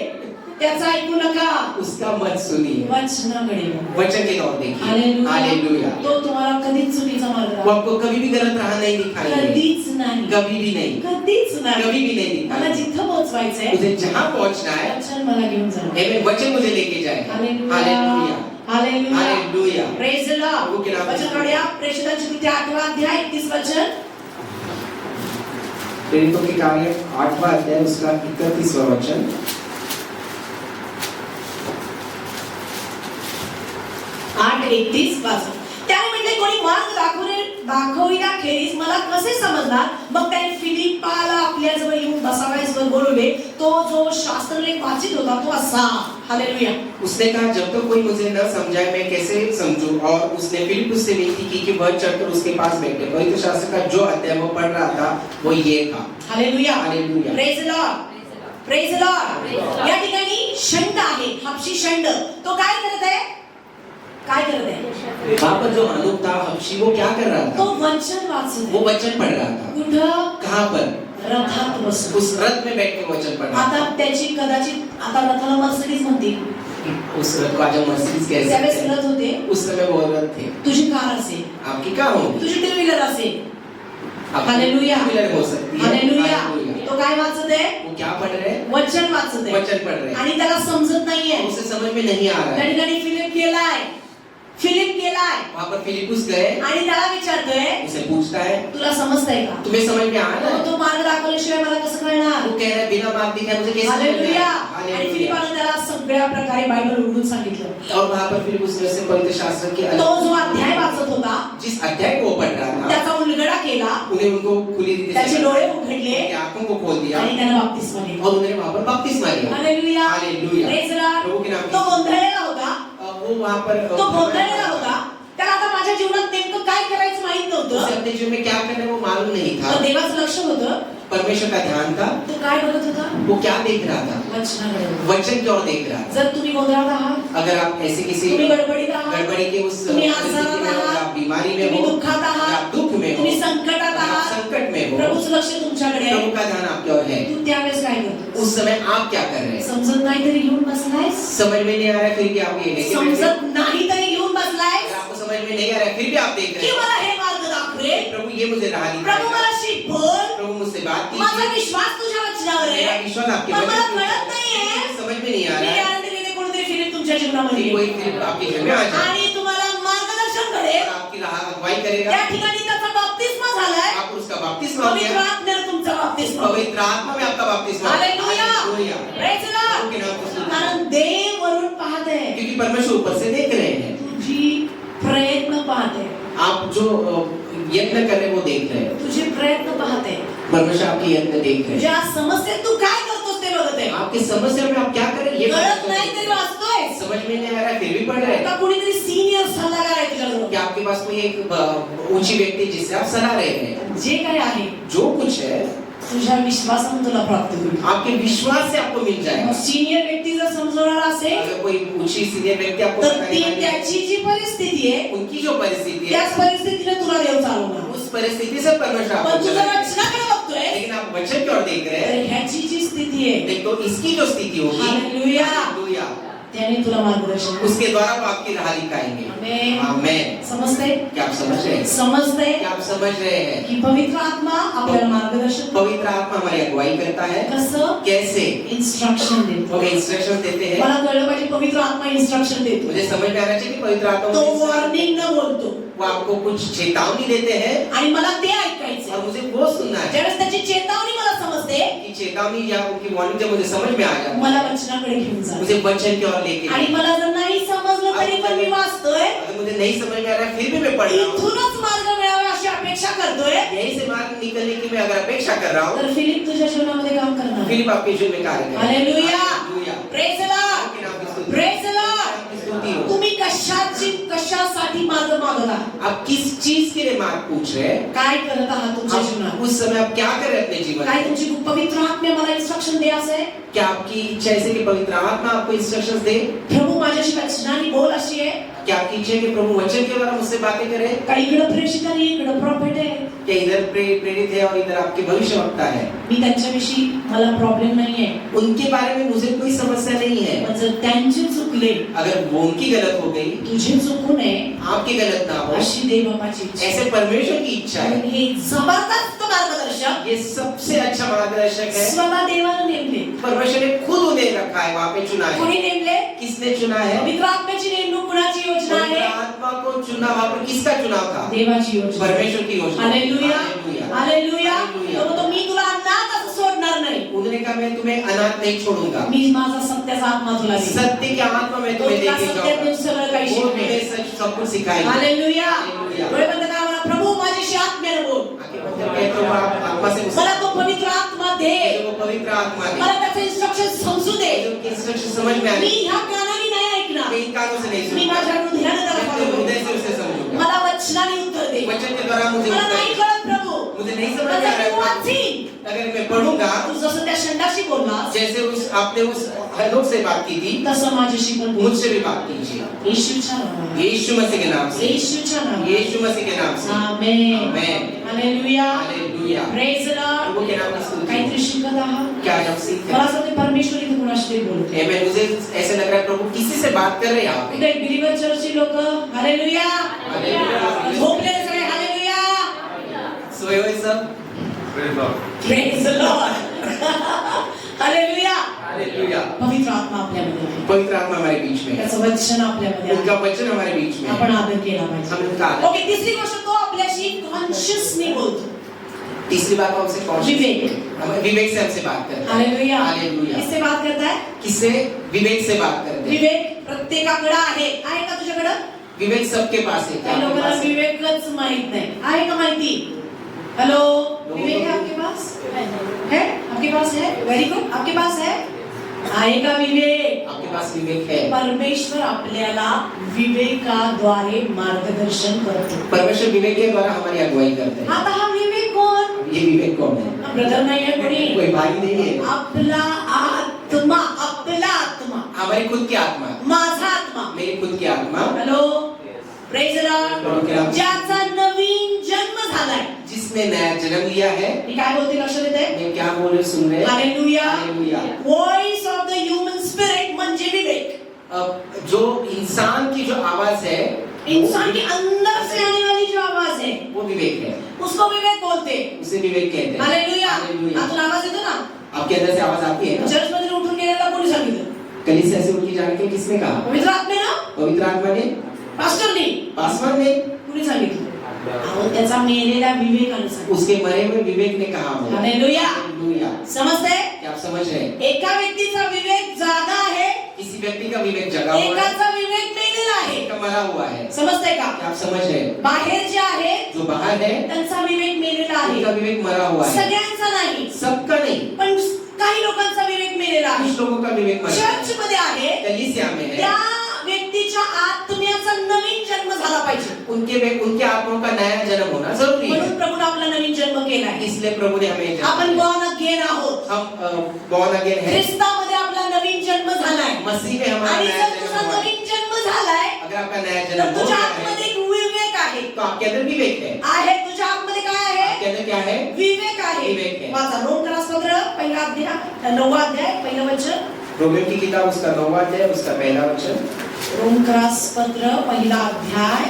त्याचं ऐकू नका. उसका मत सुनिए. वचनाकडे वचन की ओर देखिए. हालेलुया. हालेलुया. तो तुम्हाला कधीच चुकीचा मार्ग वो दाखवेल. आपको कभी भी गलत राह नहीं दिखाएंगे. कधीच नाही, कभी भी नहीं. कधीच नाही. कभी भी नहीं मला दिखाएंगे. जिथं पोहोचवायचंय, मुझे जहाँ पहुँचना है, वचन मला घेऊन जा. एमेन, वचन मुझे लेके जाए. हालेलुया. हालेलुया. हालेलुया. हालेलुया. प्रेज द प्रभु लॉर्ड. के नाम वचन काढूया. प्रेषितांची कृती 8वां अध्याय 31 वचन. प्रेरितों के कार्य 8वां अध्याय उसका 31वां वचन. 8:31 वाचा. त्याने म्हटले, कोणी मार्ग दाखविल्याखेरीज मला कसे समजणार? मग त्याने फिलिप्पाला आपल्याजवळ येऊन बसावयास बोलवले. तो जो शास्त्रलेख वाचित होता तो असा. हालेलुया. उसने कहा, जब तक कोई मुझे न समझाए मैं कैसे समझूं? और उसने फिलिप्पुस से विनती की कि वह चढ़कर उसके पास बैठे. पवित्र शास्त्र का जो अध्याय वो पढ़ रहा था वो ये था. हालेलुया. हालेलुया. Praise the Lord. Praise the Lord. या ठिकाणी षंड आहे, हबशी षंड. तो काय करत आहे? काय करत आहे? वहां पर जो हनुक था, हबशी, वो क्या कर रहा तो था? वचन वाचत वो आहे. वचन पढ़ रहा था. कुठं? कहाँ पर? रथात बसून. उस रथ में बैठ के वचन पढ़ रहा आता त्याची कदाचित आता रथाला मर्सिडीज म्हणते. था. उस रथ को आज हम मर्सिडीज कह त्यावेळेस सकते हैं. रथ होते, उस समय वो रथ थे. तुझी कार असेल, आपकी क्या होगी? तुझी टू व्हीलर असेल. आपकी हालेलुया. टू व्हीलर हो सकती है. हालेलुया. हालेलुया. तो काय वाचत आहे? वो क्या पढ़ रहे हैं? वचन वाचत आहे. वचन पढ़ रहे हैं. आणि त्याला समजत नाहीये. उसे समझ में नहीं आ रहा त्या है. ठिकाणी फिलिप गेलाय. वहां पर फिलिप्पुस गए. आणि त्याला विचारतोय, उसे पूछता है, तुला समजतंय का? तुम्हें समझ में आ रहा है? तो मार्ग दाखवल्याशिवाय मला कसं कळणार? वो कह रहा है, बिना मार्ग दिखाए मुझे कैसे समझ में हालेलुया. आएगा? आणि हालेलुया. फिलिपाने त्याला सगळ्या प्रकारे बायबल उघडून सांगितलं. और वहां पर फिलिप्पुस ने उसे पवित्र शास्त्र के तो जो अध्याय वाचत होता जिस अध्याय को वो पढ़ रहा था, त्याचा उलगडा केला, उन्हें उनको खुली रीति त्याचे से डोळे उघडले उनकी आंखों को खोल दिया आणि त्याला बाप्तिस्मा दिला. और उन्हें वहां पर बपतिस्मा दिया. हालेलुया. हालेलुया. Praise the Lord. प्रभु के नाम तो गोंधळलेला होता. वो वहां पर तो गोंधळलेला होता. त्याला आता माझ्या जीवनात नेमकं काय करायचं माहित उसे नव्हतं. अपने जीवन में क्या करना है वो मालूम नहीं था. तर देवाचं लक्ष होतं. परमेश्वर का ध्यान था. तो काय बघत होता? वो क्या देख रहा था? वचनाकडे. वचन की ओर देख रहा था. जर तुम्ही गोंधळात आहात, अगर आप ऐसे किसी तुम्ही गडबडीत आहात, गड़बड़ी के उस तुम्ही परिस्थिति आजारात में हो, आहात, आप बीमारी में तुम्ही हो, दुःखात या आहात, आप दुख में हो, तुम्ही संकटात आप आहात, संकट में हो, प्रभूचं लक्ष तुमच्याकडे आहे. प्रभु का ध्यान आपकी ओर है. तू त्यावेळेस काय करतो? उस समय आप क्या कर रहे हैं? समजत नाही तरी घेऊन बसलायस. समझ में नहीं आ रहा है फिर भी आप ये लेके बैठे हैं. समजत नाही तरी घेऊन बसलायस. अगर आपको समझ में नहीं आ रहा है, फिर भी आप देख रहे की हैं। मला हे मार्ग दाखव रे, प्रभु ये मुझे राह प्रभु दिखाएगा, मला शिकवल, प्रभु मुझसे बात माझा कीजिए, विश्वास तुझ्या वचनावर मेरा आहे, विश्वास आपके पण मला वचन पर कळत नाहीये, है, समझ में नहीं आ मी रहा है गॅरंटी देते कोणीतरी फिलिप तुमच्या कि जीवनामध्ये कोई येईल. फिर आपके घर में आ जाए आणि तुम्हाला मार्गदर्शन करेल. और आपकी राह अगुवाई करेगा, त्या ठिकाणी त्याचा बाप्तिस्मा झालाय, आप उसका बपतिस्मा हो पवित्र गया, आत्म्याने तुमचा बाप्तिस्मा. पवित्र आत्मा में आपका बपतिस्मा हो गया। हालेलुया, हालेलुया। Praise the Lord. प्रभु के नाम को स्तुति। कारण देव वरून पाहत आहे, क्योंकि परमेश्वर ऊपर से देख रहे हैं, तुझी प्रयत्न पाहते, आप जो यत्न कर रहे हैं वो देख रहे हैं, तुझे प्रयत्न पाहते, परमेश्वर आपके यत्न देख रहे हैं, तुझ्या समस्येत तू काय करतोस ते बघत आहे. आपकी समस्या में आप क्या करें ये कळत नाही तरी वाचतोय. समझ में नहीं आ रहा है, फिर भी पढ़ रहे हैं। का कोणीतरी सिनियर सल्लागार आहे तुझ्याजवळ. कि आपके पास कोई एक ऊंची व्यक्ति जिससे आप सलाह रहे हैं, जे काय आहे जो कुछ है तुझ्या विश्वासाने तुला प्राप्त होईल. आपके विश्वास से आपको मिल जाएगा। सिनियर व्यक्ती जर समजवणारा असेल अगर कोई ऊंची सीनियर व्यक्ति आपको तर बताने ती वाली है, त्याची जी परिस्थिती आहे उनकी जो परिस्थिति है त्याच परिस्थितीने तुला देव चालवणार. उस परिस्थिति से परमेश्वर पण आपको तुझं चलाएगा। वचनाकडे बघतोय लेकिन आप वचन की ओर देख रहे तर हैं, ह्याची जी स्थिती आहे एक तो इसकी जो स्थिति होगी, हालेलुया, हालेलुया, त्याने तुला मार्गदर्शन करेल. उसके द्वारा वो आपकी राह दिखाएंगे। आमेन. आमेन। समजते क्या आप समझ रहे हैं? समजते क्या आप समझ रहे हैं? की पवित्र आत्मा आपल्याला मार्गदर्शन पवित्र आत्मा हमारी अगुवाई करता है। कसं कैसे? इन्स्ट्रक्शन देतो. वो इंस्ट्रक्शन देते हैं। मला कळलं पाहिजे पवित्र आत्मा इन्स्ट्रक्शन देतो. मुझे समझ में आना चाहिए कि पवित्र आत्मा तो मुझे वॉर्निंग न बोलतो वो आपको कुछ चेतावनी देते हैं आणि मला ते ऐकायचं. और मुझे वो सुनना है ज्यावेळेस त्याची चेतावणी मला समजते कि चेतावनी या उनकी वार्निंग जब मुझे समझ में आ जाती मला है, वचनाकडे घेऊन जा. मुझे वचन की ओर लेके आणि मला जर नाही समजलं तरी पण मी वाचतोय, अगर मुझे नहीं समझ में आ रहा है फिर भी मैं पढ़ रहा हूँ, इथूनच मार्ग मिळावा अशी अपेक्षा करतोय, यही से मार्ग निकलने की मैं अगर अपेक्षा कर रहा हूँ, तर फिलिप तुझ्या जीवनामध्ये काम करणार. फिलिप आपके जीवन में कार्य करेगा। हालेलुया, हालेलुया। प्रेज द लॉर्ड, आपके नाम की स्तुति। Praise the Lord. आपकी स्तुति हो। तुम्ही कशासाठी मार्ग मागत आहात? आप किस चीज के लिए मार्ग पूछ रहे हैं? काय करत आहात तुमच्या आप जीवनात? उस समय आप क्या कर रहे हैं अपने जीवन काय में? तुमची पवित्र आत्म्या मला इन्स्ट्रक्शन द्यायचं आहे? क्या आपकी इच्छा ऐसे कि पवित्र आत्मा आपको इंस्ट्रक्शंस दे? प्रभु माझ्याशी वचनाने बोल अशी आहे. क्या आपकी इच्छा है कि प्रभु वचन के द्वारा मुझसे बातें करें? का इकडं प्रेषित आहे, इकडं प्रॉफिट आहे. क्या इधर प्रेरित है और इधर आपके भविष्यवक्ता है? मी त्यांच्याविषयी मला प्रॉब्लेम नाहीये, उनके बारे में मुझे कोई समस्या नहीं है। पण जर त्यांचे चुकले, अगर वो उनकी गलत हो गई, तुझे चुकू नये आपकी गलत ना हो, अशी देवबापाची इच्छा आहे. ऐसे परमेश्वर की इच्छा है। आणि हे जबरदस्त मार्गदर्शक ये सबसे अच्छा मार्गदर्शक है। स्वतः देवाने नेमले. परमेश्वर ने खुद उन्हें रखा है, वहां पे चुना है। कोणी नेमले? किसने चुना है? पवित्र आत्म्याची नेमणूक कुणाची योजना पवित्र आहे? आत्मा को चुना, वहां पर किसका चुनाव था? देवाची योजना. परमेश्वर की योजना। हालेलुया, हालेलुया। हालेलुया. हालेलुया। तो मी तुला अनाथ असं सोडणार नाही. उन्होंने कहा मैं तुम्हें अनाथ नहीं छोड़ूंगा, मी माझा सत्याचा आत्मा तुला देईन. सत्य की आत्मा में तो तुम्हें तुला लेके सत्यातून जाऊंगा, सगळं काही वो तुम्हें शिकवेल. सच सब कुछ सिखाएगा। हालेलुया. हालेलुया। डोळे बंद करा, मला प्रभु माझ्याशी आत्म्याने बोल. तो आप आत्मा से मुझसे- मला तो पवित्र आत्मा दे. मुझे वो पवित्र आत्मा दे, मला त्याचे इन्स्ट्रक्शन समजू दे. मुझे उनकी इंस्ट्रक्शन समझ में मी आने, ह्या कानाने नाही ऐकणार, मैं इन कानों से नहीं मी सुनूंगा, माझ्या हृदयाने त्याला मैं follow अपने करेन. हृदय से उसे समझूंगा। मला वचनाने उत्तर दे. वचन के द्वारा मुझे मला उत्तर नाही दे। कळत प्रभू, मुझे नहीं समझ में आ जर रहा मी है, वाचीन, अगर मैं पढ़ूंगा तू जसं त्या षंडाशी बोललास जैसे उस आपने उस हनोक से बात की थी, तसं माझ्याशी पण बोल. मुझसे भी बात कीजिए। येशूच्या नावाने, यीशु मसीह के नाम से, येशूच्या नावाने. यीशु मसीह के नाम से। आमेन. आमेन। हालेलुया. हालेलुया। Praise the Lord. प्रभु के नाम की स्तुति। काहीतरी शिकत आहात. क्या आप सीख मला रहे असं वाटतं परमेश्वर इथे कुणाशी तरी बोलत आहे. हैं? मुझे ऐसे लग रहा है प्रभु किसी से बात कर रहे हैं यहाँ पे। इथे बिलीवर चर्चची लोक हालेलुया, हालेलुया। झोपलेले सगळे हालेलुया. सोए हुए सब प्रेज द लॉर्ड. हालेलुया. हालेलुया। पवित्र आत्मा आपल्यामध्ये आहे. पवित्र आत्मा हमारे बीच में है, त्याचं वचन आपल्यामध्ये उनका आहे. वचन हमारे बीच में है, आपण आदर केला पाहिजे. हम उनका आदर। ओके, तिसरी गोष्ट तो आपल्याशी कॉन्शियसली बोलतो. तीसरी बात हमसे कौन सी? विवेक. हम विवेक से हमसे बात करते हैं। हालेलुया. हालेलुया। किससे बात करताय? किससे? विवेक से बात करते हैं। विवेक प्रत्येकाकडे आहे. आहे का तुझ्याकडे? विवेक सबके पास है। क्या काही आपके लोकांना पास है? विवेकच माहित नाही. आहे का माहिती? हेलो, विवेक है आपके पास? है? आपके पास है? Very good. आपके पास है? आहे का विवेक? आपके पास विवेक है। परमेश्वर आपल्याला विवेकाद्वारे मार्गदर्शन करतो. परमेश्वर विवेक के द्वारा हमारी अगुवाई करते हैं। आता हा विवेक कोण? ये विवेक कौन है? ब्रदर नाही आहे कोणी. कोई भाई नहीं है, आपला आत्मा, आपला आत्मा, हमारी खुद की आत्मा, माझा आत्मा. मेरी खुद की आत्मा, हॅलो, प्रेज द लॉर्ड. ज्याचा नवीन जन्म झालाय. जिसने नया जन्म लिया है। मी काय बोलते लक्षात येते? मैं क्या बोल रहे सुन रहे हैं? Hallelujah. Hallelujah. Voice of the human spirit म्हणजे विवेक. जो इंसान की जो आवाज है इंसान के अंदर से आने वाली जो आवाज है वो विवेक है, उसको विवेक बोलते हैं। उसे विवेक कहते हैं। हालेलुया। हालेलुया। तुला आवाज येतो ना? आपके अंदर से आवाज आती है ना? चर्च मध्ये उठून गेलेला कोणी सांगितलं? कलीसिया से उनकी जाने के किसने कहा? पवित्र आत्मेनं? पवित्र आत्मा ने, पास्टरनी? पासवान ने, कुणी सांगितलं? अहो त्याचा मेलेला विवेकानं सांगितलं। उसके मरे हुए विवेक ने कहा होगा। हालेलुया। हालेलुया। समजते? क्या आप समझ रहे हैं? एका व्यक्तीचा विवेक जागा आहे, किसी व्यक्ति का विवेक जगा हुआ है, एकाचा विवेक मेलेला आहे। एक का मरा हुआ है। समजते का? क्या आप समझ रहे हैं? बाहेर जे आहे जो बाहर है त्यांचा विवेक मेलेला आहे, उनका विवेक मरा हुआ है, सगळ्यांचा नाही, सबका नहीं, पण काही लोकांचा विवेक मेलेला आहे। कुछ लोगों का विवेक मरा है। चर्च मध्ये आहे, कलीसिया में है, त्या व्यक्तीच्या आत्म्याचा नवीन जन्म झाला पाहिजे। उनके आत्माओं का नया जन्म होना जरूरी है। म्हणून प्रभूने आपला नवीन जन्म केलाय। इसलिए प्रभु ने हमें जन्म आपण दिया। बॉर्न अगेन आहोत। हम born again है, ख्रिस्तामध्ये आपला नवीन जन्म झालाय। मसीह में हमारा आणि नया जर जन्म तुझा हुआ है। नवीन जन्म झालाय अगर आपका नया तर जन्म हो तुझ्या गया आतमध्ये है एक विवेक आहे। तो आपके अंदर विवेक है। तुझ्या आतमध्ये काय आहे? आपके अंदर क्या है? विवेक आहे। विवेक है। वाचा रोमकरासपत्र पहिला अध्याय 9वा अध्याय पहिलं वचन। रोमियो की किताब उसका 9वां अध्याय उसका पहला वचन। रोमकरासपत्र पहिला अध्याय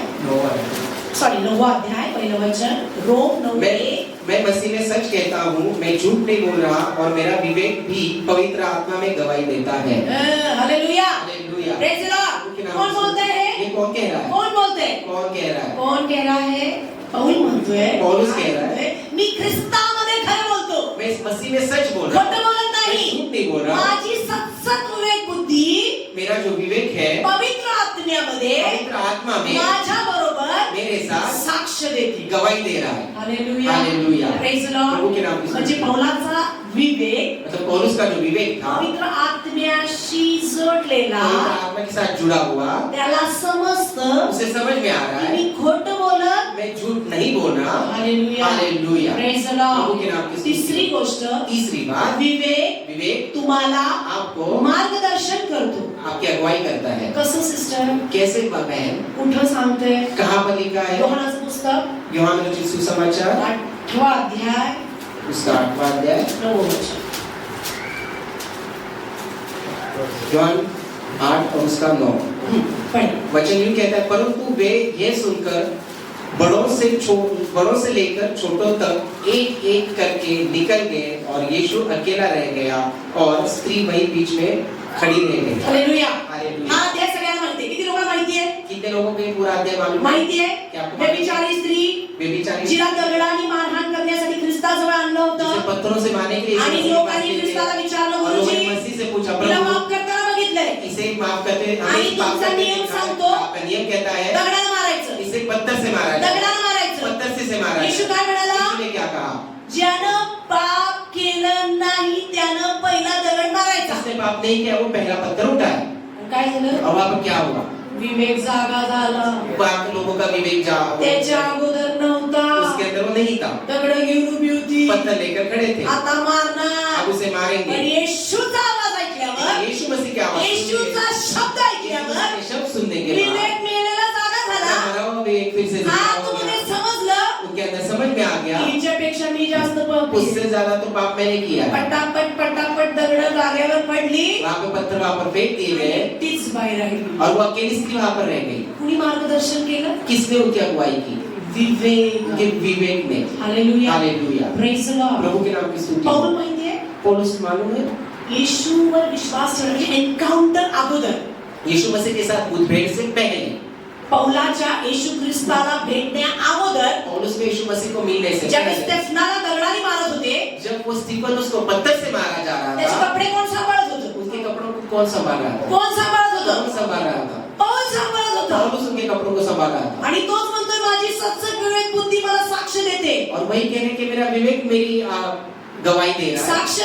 9वा अध्याय पहिलं वचन। रोम 9 मैं मसीह में सच कहता हूँ, मैं झूठ नहीं बोल रहा और मेरा विवेक भी पवित्र आत्मा में गवाही देता है। हालेलुया। हालेलुया। Praise the Lord. कौन बोलते हैं? ये कौन कह रहा है? कौन बोलते हैं? कौन कह रहा है? कौन कह रहा है? पौल म्हणतोय। पौलुस कह रहा है। मी ख्रिस्तामध्ये खरं बोलतो, मैं इस मसीह में सच बोल रहा हूँ, खोटं बोलत मैं नाही। झूठ नहीं बोल रहा। माझी सत्सत विवेक बुद्धी मेरा जो विवेक है पवित्र आत्म्यामध्ये पवित्र आत्मा में माझ्या बरोबर मेरे साथ साक्ष देते। गवाही दे रहा है। हालेलुया। हालेलुया। Praise the Lord. प्रभु के नाम की म्हणजे पौलाचा विवेक मतलब पौलुस का जो विवेक था पवित्र आत्म्याशी जोडलेला, पवित्र आत्मा के साथ जुड़ा हुआ, त्याला समजतं उसे समझ में आ रहा की है मी खोटं बोलत। मैं झूठ नहीं बोल रहा। हालेलुया। हालेलुया। प्रेज द प्रभु के नाम लॉर्ड। की स्तुति। तिसरी गोष्ट, तीसरी बात, विवेक विवेक तुम्हाला आपको मार्गदर्शन करतो। आपकी अगुवाई करता है। कसं सिस्टर? कैसे बहन? कुठं सांगते? कहाँ पर लिखा है? योहानाचं पुस्तक यूहन्ना रचित सुसमाचार 8वा अध्याय उसका 8वां अध्याय 9 वचन। यूहन्ना 8 और उसका 9 पढ़। वचन यूं कहता है, परंतु वे ये सुनकर बड़ों से लेकर छोटों तक एक एक करके निकल गए और यीशु अकेला रह गया और स्त्री वहीं बीच में खड़ी रह गई। हालेलुया। हालेलुया। हा अध्याय सगळ्यांना माहिती आहे। किती लोकांना माहिती आहे? कितने लोगों को ये पूरा अध्याय मालूम माहिती आहे? क्या आपको मालूम है? व्यभिचारी स्त्री व्यभिचारी जिला दगडाने मारहाण करण्यासाठी ख्रिस्ताजवळ आणलं जिसे होतं पत्थरों से मारने के लिए आणि यीशु के पास लोकांनी ले गए। ख्रिस्ताला विचारलं, और लोगों ने गुरुजी मसीह से पूछा, तिला प्रभु माफ करताना बघितलंय, इसे माफ करते आणि इसे माफ तुमचा करते नियम देखा है। सांगतो, आपका नियम कहता है दगडाने मारायचं, इसे पत्थर से मारा जाए। दगडाने मारायचं। पत्थर से मारा येशू जाए। काय म्हणाला? यीशु ने क्या कहा? ज्यानं पाप केलं नाही त्यानं पहिला दगड मारायचा। जिसने पाप नहीं किया वो पहला पत्थर उठाए। काय झालं? अब वहाँ पर क्या हुआ? विवेक जागा झाला। बाकी लोगों का विवेक जा त्याच्या अगोदर नव्हता। उसके अंदर वो नहीं था। दगड घेऊन उभी होती, पत्थर लेकर खड़े थे। आता मारणार। अब उसे मारेंगे। पण येशूचा आवाज ऐकल्यावर, यीशु मसीह की आवाज येशूचा शब्द ऐकल्यावर ये शब्द सुनने के बाद विवेक मेलेला जागा झाला। हमारा वो विवेक फिर से जिंदा हो आतमध्ये गया। समजलं उनके अंदर समझ में आ गया हिच्यापेक्षा मी जास्त पाप उससे केले। ज्यादा तो पाप मैंने किया है। पटापट पटापट दगड जागेवर पडली, वहाँ पे पत्थर वहाँ पर फेंक दिए गए तीच बाहेर राहिली। और वो अकेली स्त्री वहाँ पर रह गई। कुणी मार्गदर्शन केलं? किसने उनकी अगुवाई की? विवेक। उनके विवेक ने। हालेलुया। हालेलुया। Praise the Lord. प्रभु के नाम की स्तुति। पौल माहिती आहे? पौलुस मालूम है येशूवर विश्वास ठेवण्याचे एन्काउंटर अगोदर, यीशु मसीह के साथ मुठभेड़ से पहले पौलाच्या येशू ख्रिस्ताला भेटण्या अगोदर पौलुस में यीशु मसीह को मिलने से ज्या पहले स्टेफनाला दगडाने मारत होते, जब वो स्टीफन उसको पत्थर से मारा जा रहा त्याचे था कपडे कोण सांभाळत होतं? उसके कपड़ों को कौन संभाल रहा था? कोण सांभाळत होतं? कौन संभाल रहा था? पौल सांभाळत होता। पौलुस उनके कपड़ों को संभाल रहा था। आणि तोच म्हणतोय, माझी सत्सक विवेक बुद्धी मला साक्ष देते। और वही कहने के मेरा विवेक मेरी गवाही दे रहा है। साक्ष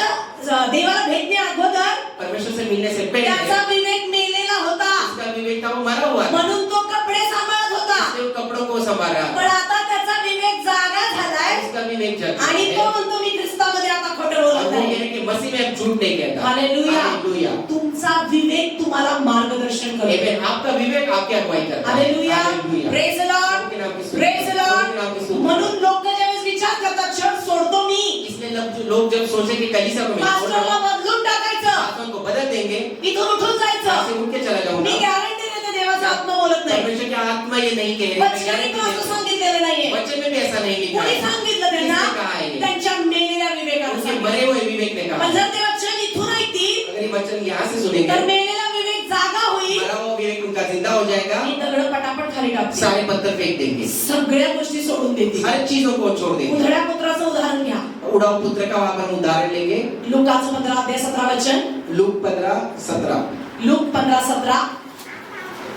देवाला भेटण्या अगोदर परमेश्वर से मिलने से पहले त्याचा विवेक मेलेला होता, उसका विवेक था वो मरा हुआ था। म्हणून तो कपडे सांभाळत होता। उसने वो कपड़ों को संभाल रहा पण था। आता त्याचा विवेक जागा झालाय उसका विवेक जग आणि तो म्हणतो, मी ख्रिस्तामध्ये आता खोटं और बोलत वो नाही। कहने कि मसीह में अब झूठ नहीं कहता। हालेलुया। हालेलुया। तुमचा विवेक तुम्हाला मार्गदर्शन करतो। आमेन। आपका विवेक आपकी अगुवाई करता है। हालेलुया। हालेलुया। Praise the Lord. प्रभु के नाम की स्तुति। प्रेज द प्रभु के नाम की लॉर्ड। स्तुति। म्हणून लोक ज्यावेळेस विचार करतात, चर्च सोडतो मी, इसलिए लोग जब सोचे कि कलीसिया को मैं छोड़ पास्टरला रहा हूं, बदलून टाकायचं, आत्मा को बदल देंगे, इथून उठून जायचं, ऐसे उठ के चला मी जाऊंगा। गॅरंटी देते देवाचा आत्मा बोलत नाही। परमेश्वर की आत्मा ये नहीं नहीं कह रही, मैं वचनाने गारंटी पण देता असं हूं। सांगितलेलं नाहीये. वचन में भी ऐसा नहीं लिखा कोणी है। सांगितलं त्यांना? किसने कहा है ये? त्यांच्या मेलेल्या विवेकानं उनके सांगितलं. मरे हुए विवेक ने कहा पण है। जर ते वचन इथून ऐकतील अगर ये वचन यहाँ से सुनेंगे, तर मेलेला विवेक जागा होईल मरा हुआ विवेक उनका जिंदा हो जाएगा, आणि दगड पटापट खाली टाकतील. सारे पत्थर फेंक देंगे, सगळ्या गोष्टी सोडून देतील. हर चीजों को छोड़ देंगे। उधळ्या पुत्राचं उदाहरण घ्या. उड़ाऊ पुत्र का वहां पर उदाहरण लेंगे। लुकाचं 15:17 वचन. लूक 15:17। लूक 15:17.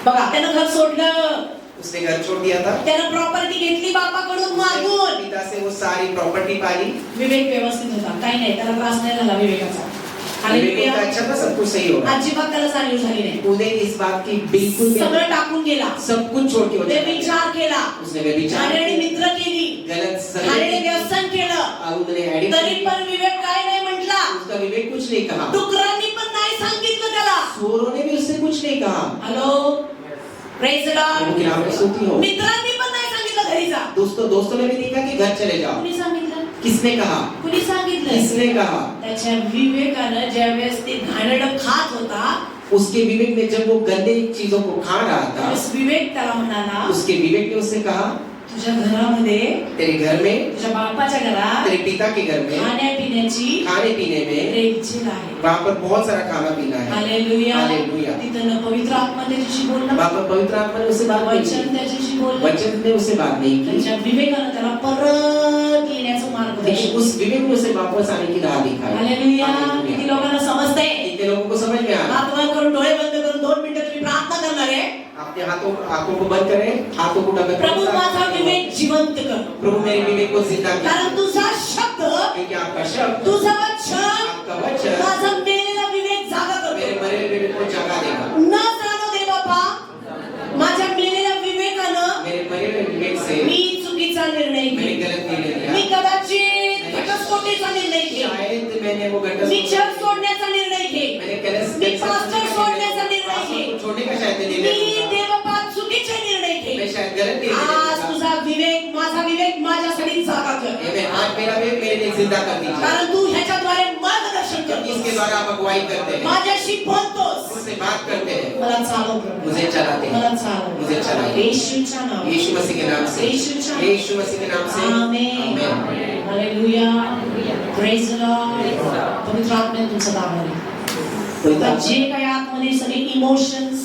बघा, त्यानं घर सोडलं, उसने घर छोड़ दिया था, त्यानं प्रॉपर्टी घेतली बापाकडून मागून. उसने पिता से वो सारी प्रॉपर्टी पाली। विवेक व्यवस्थित होता, काही नाही, त्याला त्रास नाही झाला विवेकाचा. विवेक हालेलुया. का अच्छा था, सब कुछ सही होगा। अजिबात त्याला जाणीव झाली नाही. उन्हें इस बात की बिल्कुल भी सगळं टाकून गेला. सब कुछ छोड़ के वो चला गया। व्यभिचार केला, उसने व्यभिचार घाणेरडी किया, मित्र केली, गलत घाणेरडे संगति व्यसन केलं. और उन्होंने एडिक्शन तरी किया। पण विवेक काय नाही म्हटला. उसका विवेक कुछ नहीं कहा, डुकरांनी पण नाही सांगितलं त्याला. चोरों ने भी उससे कुछ नहीं कहा। हॅलो, प्रेज द प्रभु लॉर्ड. की नाम में स्तुति हो। मित्रांनी पण नाही सांगितलं घरी जा. दोस्तों ने भी नहीं कहा कि घर चले जाओ। कुणी सांगितलं? किसने कहा? कुणी सांगितलं? किसने कहा? त्याच्या विवेकानं ज्यावेळेस ते घाणेरडं खात होता, उसके विवेक ने जब वो गंदे चीजों को खा रहा था, त्यावेळेस विवेक त्याला म्हणाला, उसके विवेक ने उससे कहा, तुझ्या घरामध्ये, तेरे घर में, तुझ्या बापाच्या घरात तेरे पिता के घर में, खाण्यापिण्याची खाने पीने में रेलचेल आहे. वहां पर बहुत सारा खाना पीना है। हालेलुया. हालेलुया। तिथं न पवित्र आत्मा त्याच्याशी बोलला, वहां पर पवित्र आत्मा ने उससे बात नहीं वचन की, त्याच्याशी बोललं. वचन ने उससे बात नहीं की, त्याच्या विवेकानं त्याला परत येण्याचं मार्ग लेकिन दर्शवलं. उस विवेक ने उसे वापस आने की राह दिखाई। हालेलुया. हालेलुया। किती लोकांना समजतंय? इतने लोगों को समझ में आ रहा। हात वर करून डोळे बंद करून 2 मिनिटं तुम्ही प्रार्थना करणार आहे. अपने आंखों को बंद करें, हाथों को ढक प्रभु माझा विवेक जिवंत कर. प्रभु मेरे विवेक को जिंदा कर, कारण तुझा शब्द, क्योंकि आपका शब्द, तुझा वचन आपका वचन माझा मेलेला विवेक जागा मेरे करतो. मरे हुए विवेक को जगा देगा। न जाणो दे बापा, माझ्या मेलेल्या विवेकानं मेरे मरे हुए विवेक से मी चुकीचा निर्णय मैंने घेईन. गलत निर्णय लिया। मी कदाचित घटस्फोटीचा निर्णय घेईन. शायद मैंने वो घटना मी चर्च सोडण्याचा निर्णय घेईन. मैंने कलश मी पास्टर सोडण्याचा निर्णय घेईन. छोड़ने का शायद निर्णय मी लिया। देवपात चुकीचे निर्णय मैं घेईन. शायद गलत निर्णय आज लिया। तुझा विवेक, माझा विवेक माझ्यासाठी जागा कर. आमेन। आज मेरा विवेक मेरे लिए जिंदा कर दीजिए, कारण तू ह्याच्याद्वारे मार्गदर्शन क्योंकि इसके करतोस, द्वारा आप अगुवाई करते हैं, माझ्याशी बोलतोस. मुझसे बात करते हैं, मला चालव प्रभू. मुझे चलाते हैं। मला चालव. मुझे चलाइए। येशूच्या नावात. यीशु मसीह के नाम से, येशूच्या नावात. यीशु मसीह के नाम से, आमेन. आमेन। हालेलुया. Praise the Lord. पवित्र आत्म्याने तुमचं दान पवित्र तर आत्मा- जे काही आतमध्ये सगळे इमोशन्स,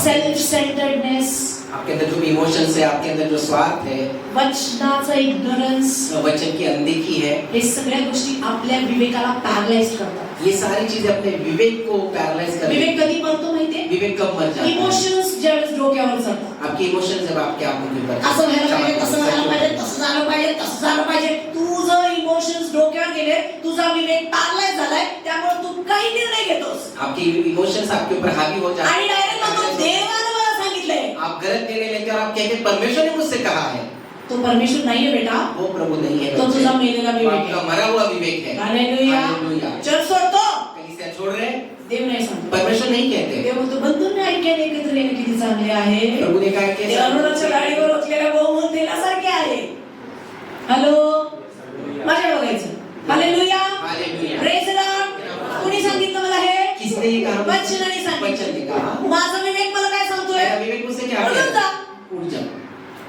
सेल्फ सेंटर्डनेस, आपके अंदर जो इमोशंस है, आपके अंदर जो स्वार्थ है, वचनाचं इग्नोरन्स, वचन की अनदेखी है, हे सगळ्या गोष्टी आपल्या विवेकाला पॅरलाइज करतात. ये सारी चीजें अपने विवेक को पैरालाइज कर विवेक कधी मरतो माहितीये? विवेक कब मर जाता है? इमोशन्स ज्यावेळेस डोक्यावर चढतात. आपके इमोशन जब आपके आप के ऊपर असं व्हायला पाहिजे, तसं झालं पाहिजे, तसं झालं पाहिजे, तसं झालं पाहिजे. तुझं इमोशन्स डोक्यावर गेले, तुझा विवेक पॅरलाइज झालाय, त्यामुळे तू काही निर्णय घेतोस आपके इमोशंस आपके ऊपर हावी हो जाते आणि डायरेक्ट म्हणतो देवाने मला सांगितलंय. आप गलत निर्णय लेते और आप कहते हैं, परमेश्वर ने मुझसे कहा है। तो परमेश्वर नाहीये बेटा, वो प्रभु नहीं है, तो तुझा मेलेला वो विवेक आपका आहे. मरा हुआ विवेक है। हालेलुया. हालेलुया। चर्च सोडतो, कलीसिया छोड़ रहे हैं, देव नाही सांगतो. परमेश्वर नहीं कहते। देव म्हणतो बंधूंनी ऐक्याने एकत्र येणे किती चांगले आहे. प्रभु ने कहा ते कि अरुणाच्या गाडीवर ओतलेल्या बहुमूल तेलासारखे आहे. हॅलो, माझ्या बघायचं. हालेलुया. हालेलुया। Praise the Lord. कुणी सांगितलं मला हे? किसने ये कहा? वचनाने वचन ने सांगितलं. कहा। माझा विवेक मला काय सांगतोय? मेरा विवेक मुझसे क्या उडून कहता जा. है? उड़ जा।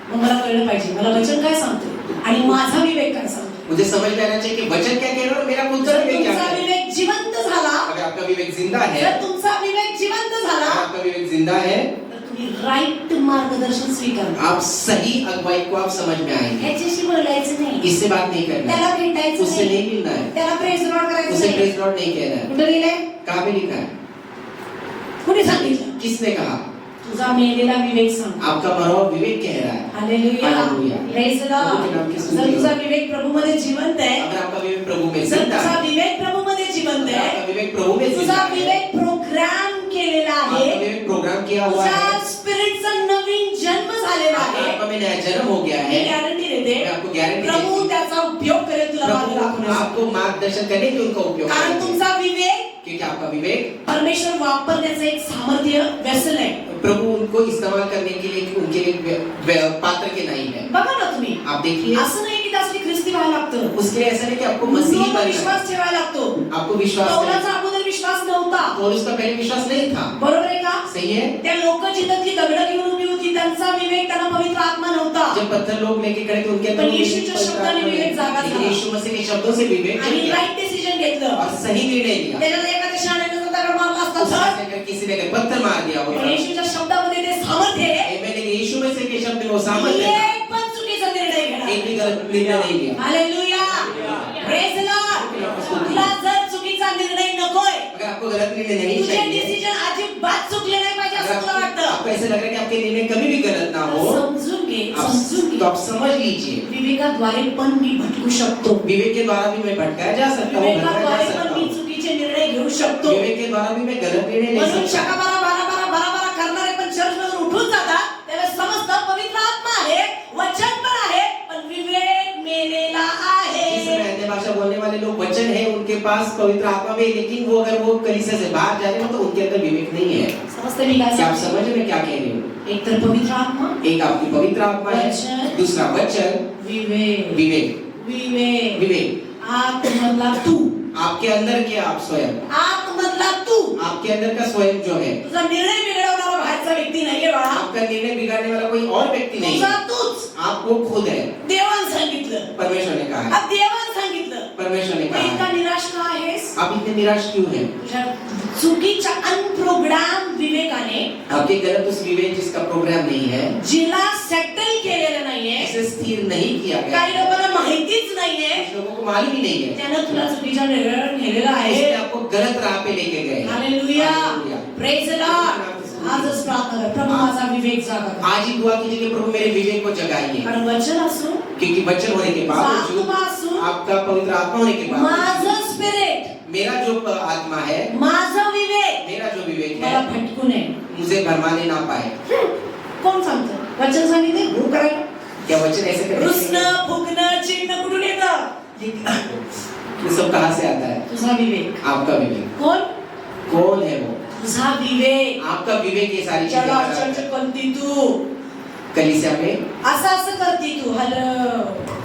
मग मला कळलं पाहिजे मला वचन काय सांगतोय आणि माझा विवेक काय सांगतोय. मुझे समझ में आना चाहिए कि वचन क्या कह रहा है और मेरा खुद का जर विवेक क्या तुमचा है। विवेक जिवंत झाला, अगर आपका विवेक जिंदा है, जर तुमचा विवेक जिवंत झाला, अगर आपका विवेक जिंदा है, तर तुम्ही राईट मार्गदर्शन स्वीकारता. आप सही अगुवाई को आप समझ में आएंगे। ह्याच्याशी बोलायचं नाही, इससे बात नहीं करना है, त्याला भेटायचं उससे नाही, नहीं मिलना है, त्याला प्रेज लॉर्ड करायचं उसे नाही. प्रेज लॉर्ड नहीं कहना है। कुठे लिहिलंय? कहाँ पे लिखा है? कुणी सांगितलं? किसने कहा? तुझा मेलेला विवेक सांग. आपका मरा हुआ विवेक कह रहा है। हालेलुया. हालेलुया. प्रेज प्रभु के नाम की लॉर्ड. स्तुति जर हो. तुझा विवेक प्रभूमध्ये जिवंत आहे, अगर आपका विवेक प्रभु में जर जिंदा तुझा है, विवेक प्रभूमध्ये जिवंत अगर आहे, आपका विवेक प्रभु में जिंदा तुझा है, विवेक प्रोग्राम केलेला आपका आहे, विवेक प्रोग्राम किया हुआ तुझ्या है, स्पिरिटचा नवीन जन्म झालेला आपका आहे. आत्मा में नया जन्म हो गया मी है। गॅरंटी देते, मैं आपको गारंटी प्रभू देती त्याचा उपयोग करेल तुला मार्ग प्रभु दाखवण्यासाठी. आपको मार्गदर्शन करने के उनका उपयोग कारण करेंगे। तुमचा विवेक क्योंकि आपका विवेक परमेश्वर वापरण्याचं एक सामर्थ्य व्यसन आहे. प्रभु उनको इस्तेमाल करने के लिए उनके लिए पात्र के नहीं है। बघा ना तुम्ही, आप देखिए, असं नाही की त्यासाठी ख्रिस्ती व्हायला लागतं. उसके लिए ऐसा नहीं कि आपको मसीही लोक बनना है। विश्वास ठेवायला लागतो. आपको विश्वास नहीं, पौलाचा अगोदर विश्वास नव्हता. और उसका पहले विश्वास नहीं था। बरोबर आहे का? सही है। त्या लोक जिथं ती दगड घेऊन उभी होती त्यांचा विवेक, त्यांना पवित्र आत्मा नव्हता. जब पत्थर लोग लेके खड़े थे उनके पण अंदर येशूच्या शब्दाने विवेक जागा लेकिन झाला. यीशु मसीह के शब्दों से विवेक आणि जग गया राईट डिसिजन घेतलं. और सही निर्णय लिया. त्याला एखाद्या शाळेने स्वतःकडे मारला असता तर अगर किसी ने अगर पत्थर मार दिया पण होता, येशूच्या शब्दामध्ये ते सामर्थ्य आहे. मैंने यीशु मसीह के शब्द में वो सामर्थ्य था. एक पण चुकीचा निर्णय घेणार. एक भी गलत निर्णय नहीं लिया. हालेलुया. Praise the Lord. तुला जर चुकीचा निर्णय नकोय, अगर आपको गलत निर्णय नहीं तुझे चाहिए, डिसिजन अजिबात चुकले नाही पाहिजे अगर असं तुला वाटतं, आपको ऐसे लग रहा है कि आपके निर्णय कभी भी गलत ना हो, समजून घे, समजून तो घे. आप समझ लीजिए विवेकाद्वारे पण मी भटकू शकतो. विवेक के द्वारा भी मैं भटकाया जा सकता हूँ, भटकाया विवेकाद्वारे जा पण सकता मी हूँ. चुकीचे निर्णय घेऊ शकतो. विवेक के द्वारा भी मैं गलत निर्णय ले म्हणून सकता हूँ. शका बारा करणारे पण चर्च मधून उठून जातात, त्यावेळेस समजतं पवित्र आत्मा आहे, वचन पण आहे, पण विवेक मेलेला जिस समय आहे. अन्य भाषा बोलने वाले लोग वचन है उनके पास पवित्र आत्मा भी है, लेकिन वो अगर वो कलीसिया से बाहर जा रहे हो तो उनके अंदर विवेक नहीं है. समजते मी काय क्या आप सांगते? समझ रहे हैं क्या कह रही हूँ? एक तर पवित्र आत्मा, एक आपकी पवित्र आत्मा है, वचन. दूसरा वचन, विवेक. विवेक. विवेक. विवेक आतमधला तू, आपके अंदर के आप स्वयं, आतमधला तू. आपके अंदर का स्वयं जो है, तुझा निर्णय बिघडवणारा बाहेरचा व्यक्ती नाहीये बाळा. आपका निर्णय बिगाड़ने वाला कोई और व्यक्ति नहीं तुझा है, तूच. आप वो खुद है. देवान सांगितलं, परमेश्वर ने कहा है, अब देवान सांगितलं. परमेश्वर ने मग कहा इतका है. निराश का आहेस? आप इतने निराश क्यों हैं? तुझ्या चुकीच्या अनप्रोग्राम विवेकाने, आपके गलत उस विवेक जिसका प्रोग्राम नहीं है, जिला सेटल केलेलं नाहीये, ऐसे स्थिर नहीं किया गया काही है. लोकांना माहितीच नाहीये, कुछ लोगों को मालूम ही नहीं है, त्यानं तुला चुकीच्या निर्णयावर नेलेलं आहे. इसने आपको गलत राह पे लेके गए. हालेलुया. हालेलुया. Praise the Lord. आजच प्रार्थना कर, प्रभू माझा विवेक जागा कर. आज ही दुआ कीजिए कि प्रभु मेरे विवेक को जगाइए, कारण वचन असो, क्योंकि वचन होने के बावजूद, आत्मा असो, आपका पवित्र आत्मा होने के बावजूद, माझं स्पिरिट, मेरा जो आत्मा है, माझं विवेक मेरा जो विवेक मला है, भटकू नये. मुझे भरमाने ना पाए. कोण सांगतं? वचन सांगितले भूक करायला. क्या वचन ऐसे करने के लिए- रुसणं, फुगणं, चिडणं कुठून येतं? ये सब कहाँ से आता है? तुझा विवेक. आपका विवेक. कोण? कौन है वो? तुझा विवेक. आपका विवेक ये सारी चीजें चला कराता चर्च है. कोणती तू कलीसिया में असं असं करती तू. हॅलो,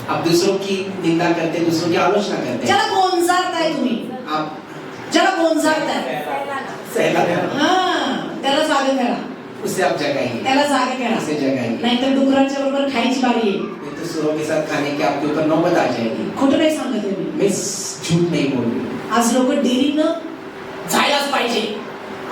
आप दूसरों की निंदा करते, दूसरों की आलोचना करते हैं. ज्याला गोंजारताय तुम्ही, आप ज्याला गोंजारताय, सहला हा, त्याला जागे करा, उससे आप जगाइए, त्याला जागे करा. उसे जगाइए. नाहीतर डुकरांच्या बरोबर खायची बारी येईल. नहीं तो सुरों के साथ खाने के आपके ऊपर नौबत आ जाएगी. खोटं नाही सांगत आहे मी. मैं झूठ नहीं बोल रही. आज लोक डेअरीनं जायलाच पाहिजे,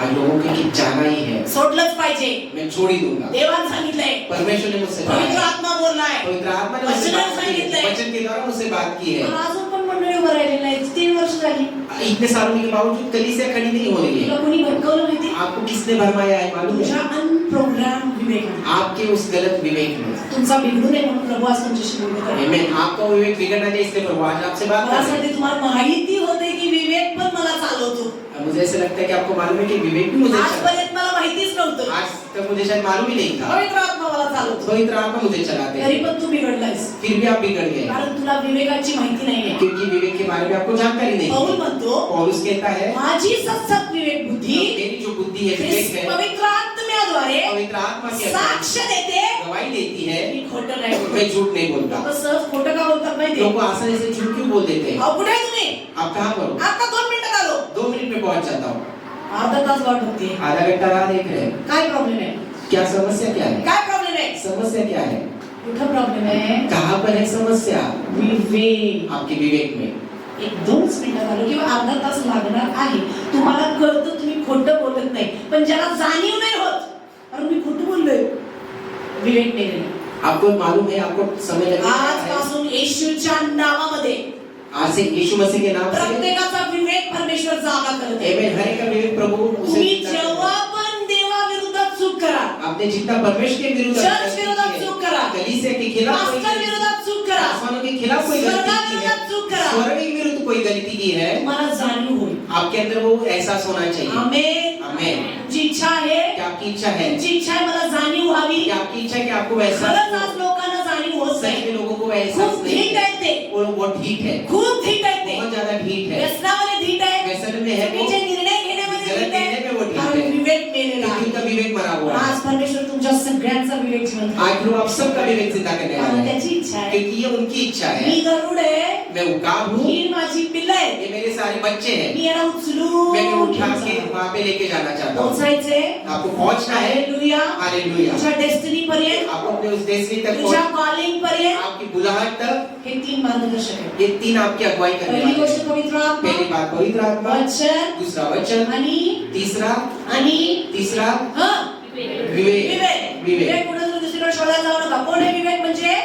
आज लोगों के कि जाना ही है, सोडलंच पाहिजे. मैं छोड़ ही दूंगा. देवान सांगितलंय, परमेश्वर ने मुझसे कहा पवित्र है, आत्मा बोललाय. पवित्र आत्मा ने मुझसे बात की है, वचन के द्वारा मुझसे बात की है. मला अजून पण मंडळी उभं राहिलेली नाही. 3 वर्ष झाली. इतने सालों के बावजूद कलीसिया खड़ी नहीं हो रही तुला है. कोणी भटकवलं माहिती? आपको किसने भरमाया है मालूम तुझ्या है? अनप्रोग्राम विवेकाने. आपके उस गलत विवेक में. तुमचा बिघडू नये म्हणून प्रभू आज तुमच्याशी बोलत आहे. आमेन. आपका विवेक बिगड़ना चाहिए, इसलिए प्रभु आज आपसे बात मला कर असं रहे हैं. वाटते तुम्हाला माहिती होते की विवेक पण मला चालवतो. मुझे ऐसा लगता है कि आपको मालूम है कि विवेक भी मुझे चलाता है. आजपर्यंत मला माहितीच नव्हतं. आज तक मुझे शायद मालूम ही नहीं था. पवित्र आत्मा मला चालवतो. पवित्र आत्मा मुझे चलाते तरी हैं. पण तू बिघडलायस, फिर भी आप बिगड़ गए कारण तुला विवेकाची माहिती नाहीये. क्योंकि विवेक के बारे में आपको जानकारी नहीं पौल है. म्हणतो, पौलुस कहता है, माझी सत्सत विवेक बुद्धी मेरी जो बुद्धि है, विवेक है, पवित्र आत्म्याद्वारे पवित्र आत्मा के साक्ष देते गवाही देती है. मी खोटं नाही बोलत. मैं झूठ नहीं बोलता. लोक सहज खोटं का बोलतात माहिती? लोग आसानी से झूठ क्यों बोल देते हैं? अहो कुठे आहे तुम्ही? आप कहाँ पर हो? आता 2 मिनिटात आलो. 2 मिनट में पहुंच जाता हूँ. अर्धा तास वाट बघते. आधा घंटा राह देख रहे हैं. काय प्रॉब्लेम आहे? क्या समस्या क्या है? काय प्रॉब्लेम आहे? समस्या क्या है? कुठं प्रॉब्लेम आहे? कहाँ पर है समस्या? विवेक. आपके विवेक में. 1-2 मिनिटात आलो किंवा अर्धा तास लागणार आहे. तुम्हाला कळतं तुम्ही खोटं बोलत नाही, पण ज्याला जाणीव नाही होत, अरे मी खोटं बोललोय, विवेक नाही आहे. आपको मालूम है, आपको समझ लग रहा है. आजपासून येशूच्या नावामध्ये आज से यीशु मसीह के नाम से प्रत्येकाचा विवेक परमेश्वर जागा करत आहे. आमेन. हर एक का विवेक प्रभु उसे तुम्ही जिंदा करता है. जेव्हा पण देवाविरुद्धात चूक करा, आपने जितना परमेश्वर के विरुद्ध चर्च विरोधात चूक करा, कलीसिया के खिलाफ कोई पास्टर विरोधात चूक करा, आसमानों के खिलाफ कोई गलती की है, स्वर्गाविरोधात चूक करा, स्वर्ग के विरुद्ध कोई गलती की है, तुम्हाला जाणीव होईल. आपके अंदर वो एहसास होना चाहिए. आमेन. आमेन. तुमची इच्छा आहे, क्या आपकी इच्छा है? तुमची इच्छा आहे मला जाणीव व्हावी. क्या आपकी इच्छा है कि आपको एहसास खरंच हो? आज लोकांना जाणीव होत सच नाही. में लोगों को एहसास खूप नहीं धीट है. आहे ते, वो बहुत ठीक है, खूप धीट आहे ते, बहुत ज्यादा ठीक है. व्यसनामध्ये धीट आहे, व्यसन में है वो, चुकीचे निर्णय घेण्यामध्ये गलत धीट आहे, निर्णय में वो ठीक कारण है. विवेक मेलेला क्योंकि आहे. उनका विवेक मरा हुआ है. आज परमेश्वर तुमच्या सगळ्यांचा विवेक जिवंत आज लोग आप सबका विवेक जिंदा करने वाले कारण हैं. त्याची इच्छा आहे. क्योंकि ये उनकी इच्छा है. मी गरुड आहे, मैं उकाब हूँ, ही माझी पिल्लं आहेत. ये मेरे सारे बच्चे हैं, मी यांना मैं इन्हें उचलून उठा घेऊन के जाणार. वहाँ पे लेके जाना चाहता हूँ. पोहोचायचे आपको पहुंचना है. हालेलुया हालेलुया. तुझ्या डेस्टिनी पर्यंत, आपको अपने उस डेस्टिनी तक तुझ्या पहुंच, कॉलिंग पर्यंत. आपकी बुलाहट तक. हे 3 मार्गदर्शक आहेत. ये 3 आपकी अगुवाई करने पहिली वाले हैं. गोष्ट पवित्र आत्मा, पहली बात पवित्र आत्मा, वचन दूसरा वचन, आणि तीसरा तीसरा विवेक. विवेक. विवेक. विवेक कुठे दुसरीकडे शोधायला जाऊ नका. कोण आहे विवेक? म्हणजे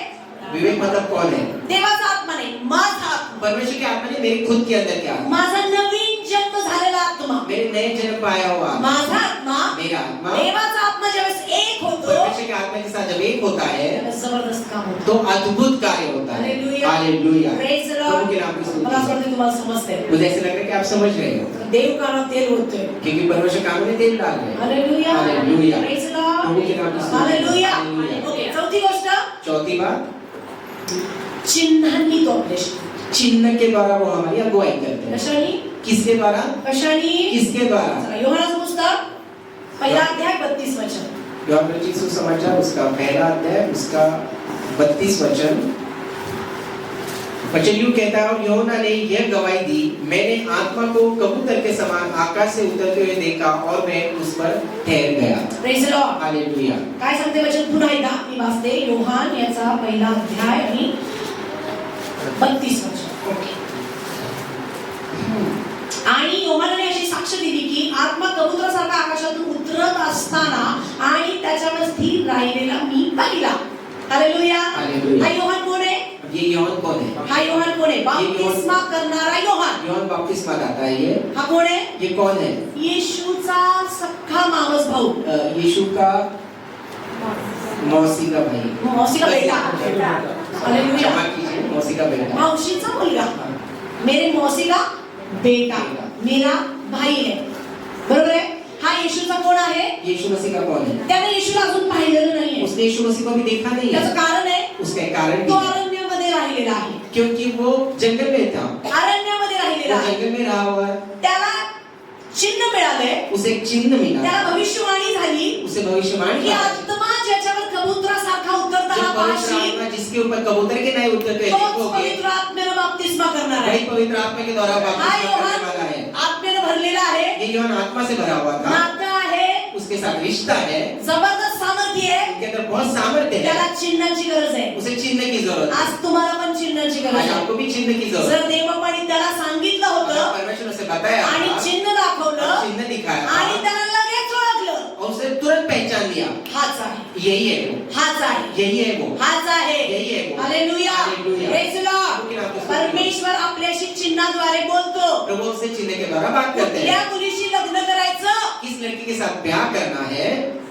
विवेक मतलब कौन है? देवाचा आत्मा नाही, माझा आत्मा. परमेश्वर की आत्मा ने मेरे खुद के अंदर क्या है? माझा नवीन जन्म झालेला आत्मा, मेरे नए जन्म पाया हुआ आत्मा. माझा आत्मा, मेरा आत्मा देवाचा आत्मा ज्यावेळेस एक होतो परमेश्वर की आत्मा के साथ जब एक होता है त्यावेळेस जबरदस्त काम होतं. तो अद्भुत कार्य होता है. हालेलुया. हालेलुया. Praise the Lord. प्रभु के नाम की स्तुति. मला असं वाटतं तुम्हाला समजतंय. मुझे ऐसा लग रहा है कि आप समझ रहे हो देव कानात तेल होतोय. क्योंकि परमेश्वर काम में तेल डाल रहे हैं. Hallelujah. Hallelujah. Praise the Lord. प्रभु के नाम की स्तुति. हालेलुया. हालेलुया. ओके, चौथी गोष्ट, चौथी बात, चिन्हांनी तो आपल्याशी. चिन्ह के द्वारा वो हमारी अगुवाई करते हैं. कशानी? किसके द्वारा? कशानी? किसके द्वारा? चला, योहानाचं पुस्तक पहिला अध्याय 32 वचन. यूहन्ना रचित सुसमाचार उसका पहला अध्याय उसका 32 वचन. वचन यूं कहता है, और यूहन्ना ने यह गवाही दी, मैंने आत्मा को कबूतर के समान आकाश से उतरते हुए देखा और मैं उस पर ठहर गया. Praise the Lord. हालेलुया. काय सांगते वचन? पुन्हा एकदा मी वाचते. योहान याचा पहिला अध्याय आणि 32 वचन. ओके. आणि योहानाने अशी साक्ष दिली की आत्मा कबुतरासारखा आकाशातून उतरत असताना आणि त्याच्यावर स्थिर राहिलेला मी पाहिला. हालेलुया. हालेलुया. हा योहान कोण आहे? ये यूहन्ना कौन है? हा योहान कोण आहे? बाप्तिस्मा करणारा योहान. यूहन्ना बपतिस्मा लाता है. ये हा कोण आहे? ये कौन है? येशूचा सख्खा मावस भाऊ, यीशु का मौसी का भाई. मौसी का बेटा. हालेलुया. क्षमा कीजिए, मौसी का बेटा. मावशीचा मुलगा, मेरे मौसी का बेटा, मेरा भाई है. बरोबर आहे? हा येशूचा कोण आहे? यीशु मसीह का कौन है? त्याने येशूला अजून पाहिलेलं नाहीये. उसने यीशु मसीह को भी देखा नहीं त्याचं है. कारण आहे उसका एक कारण तो भी है, अरण्यामध्ये राहिलेला आहे. क्योंकि वो जंगल में था. अरण्यामध्ये वो राहिलेला आहे. जंगल में रहा हुआ है. त्याला चिन्ह मिळाले, उसे एक चिन्ह मिला. त्याला भविष्यवाणी झाली उसे भविष्यवाणी की की आत्मा ज्याच्यावर कबुतरासारखा उतरताना जो पवित्र पाहशील, आत्मा जिसके ऊपर कबूतर के नए उतरते तोच देखोगे, पवित्र आत्मेनं बाप्तिस्मा करणार वही आहे. पवित्र आत्मा के द्वारा हा बपतिस्मा करने योहान वाला है. आत्मेनं भरलेला आहे. ये यूहन्ना आत्मा से भरा हुआ था. नातं आहे, उसके साथ रिश्ता है. जबरदस्त सामर्थ्य आहे. उनके अंदर बहुत सामर्थ्य है. त्याला चिन्हाची गरज आहे. उसे चिन्ह की जरूरत है. आज तुम्हाला पण चिन्हाची गरज आज आहे. आपको भी चिन्ह की जरूरत जर देवपाणी त्याला सांगितलं है. होतं परमेश्वर ने उसे बताया आणि था, चिन्ह दाखवलं चिन्ह दिखाया आणि था, त्याला लगेच ओळखलं, और उसे तुरंत पहचान लिया. हाच आहे, यही है वो. हाच आहे, यही है वो. हाच आहे. यही है वो. हालेलुया. हालेलुया. Praise the Lord. परमेश्वर आपल्याशी चिन्हाद्वारे बोलतो. प्रभु उससे चिन्ह के द्वारा बात करते कुठल्या हैं. मुलीशी लग्न करायचं? किस लड़की के साथ ब्याह करना है,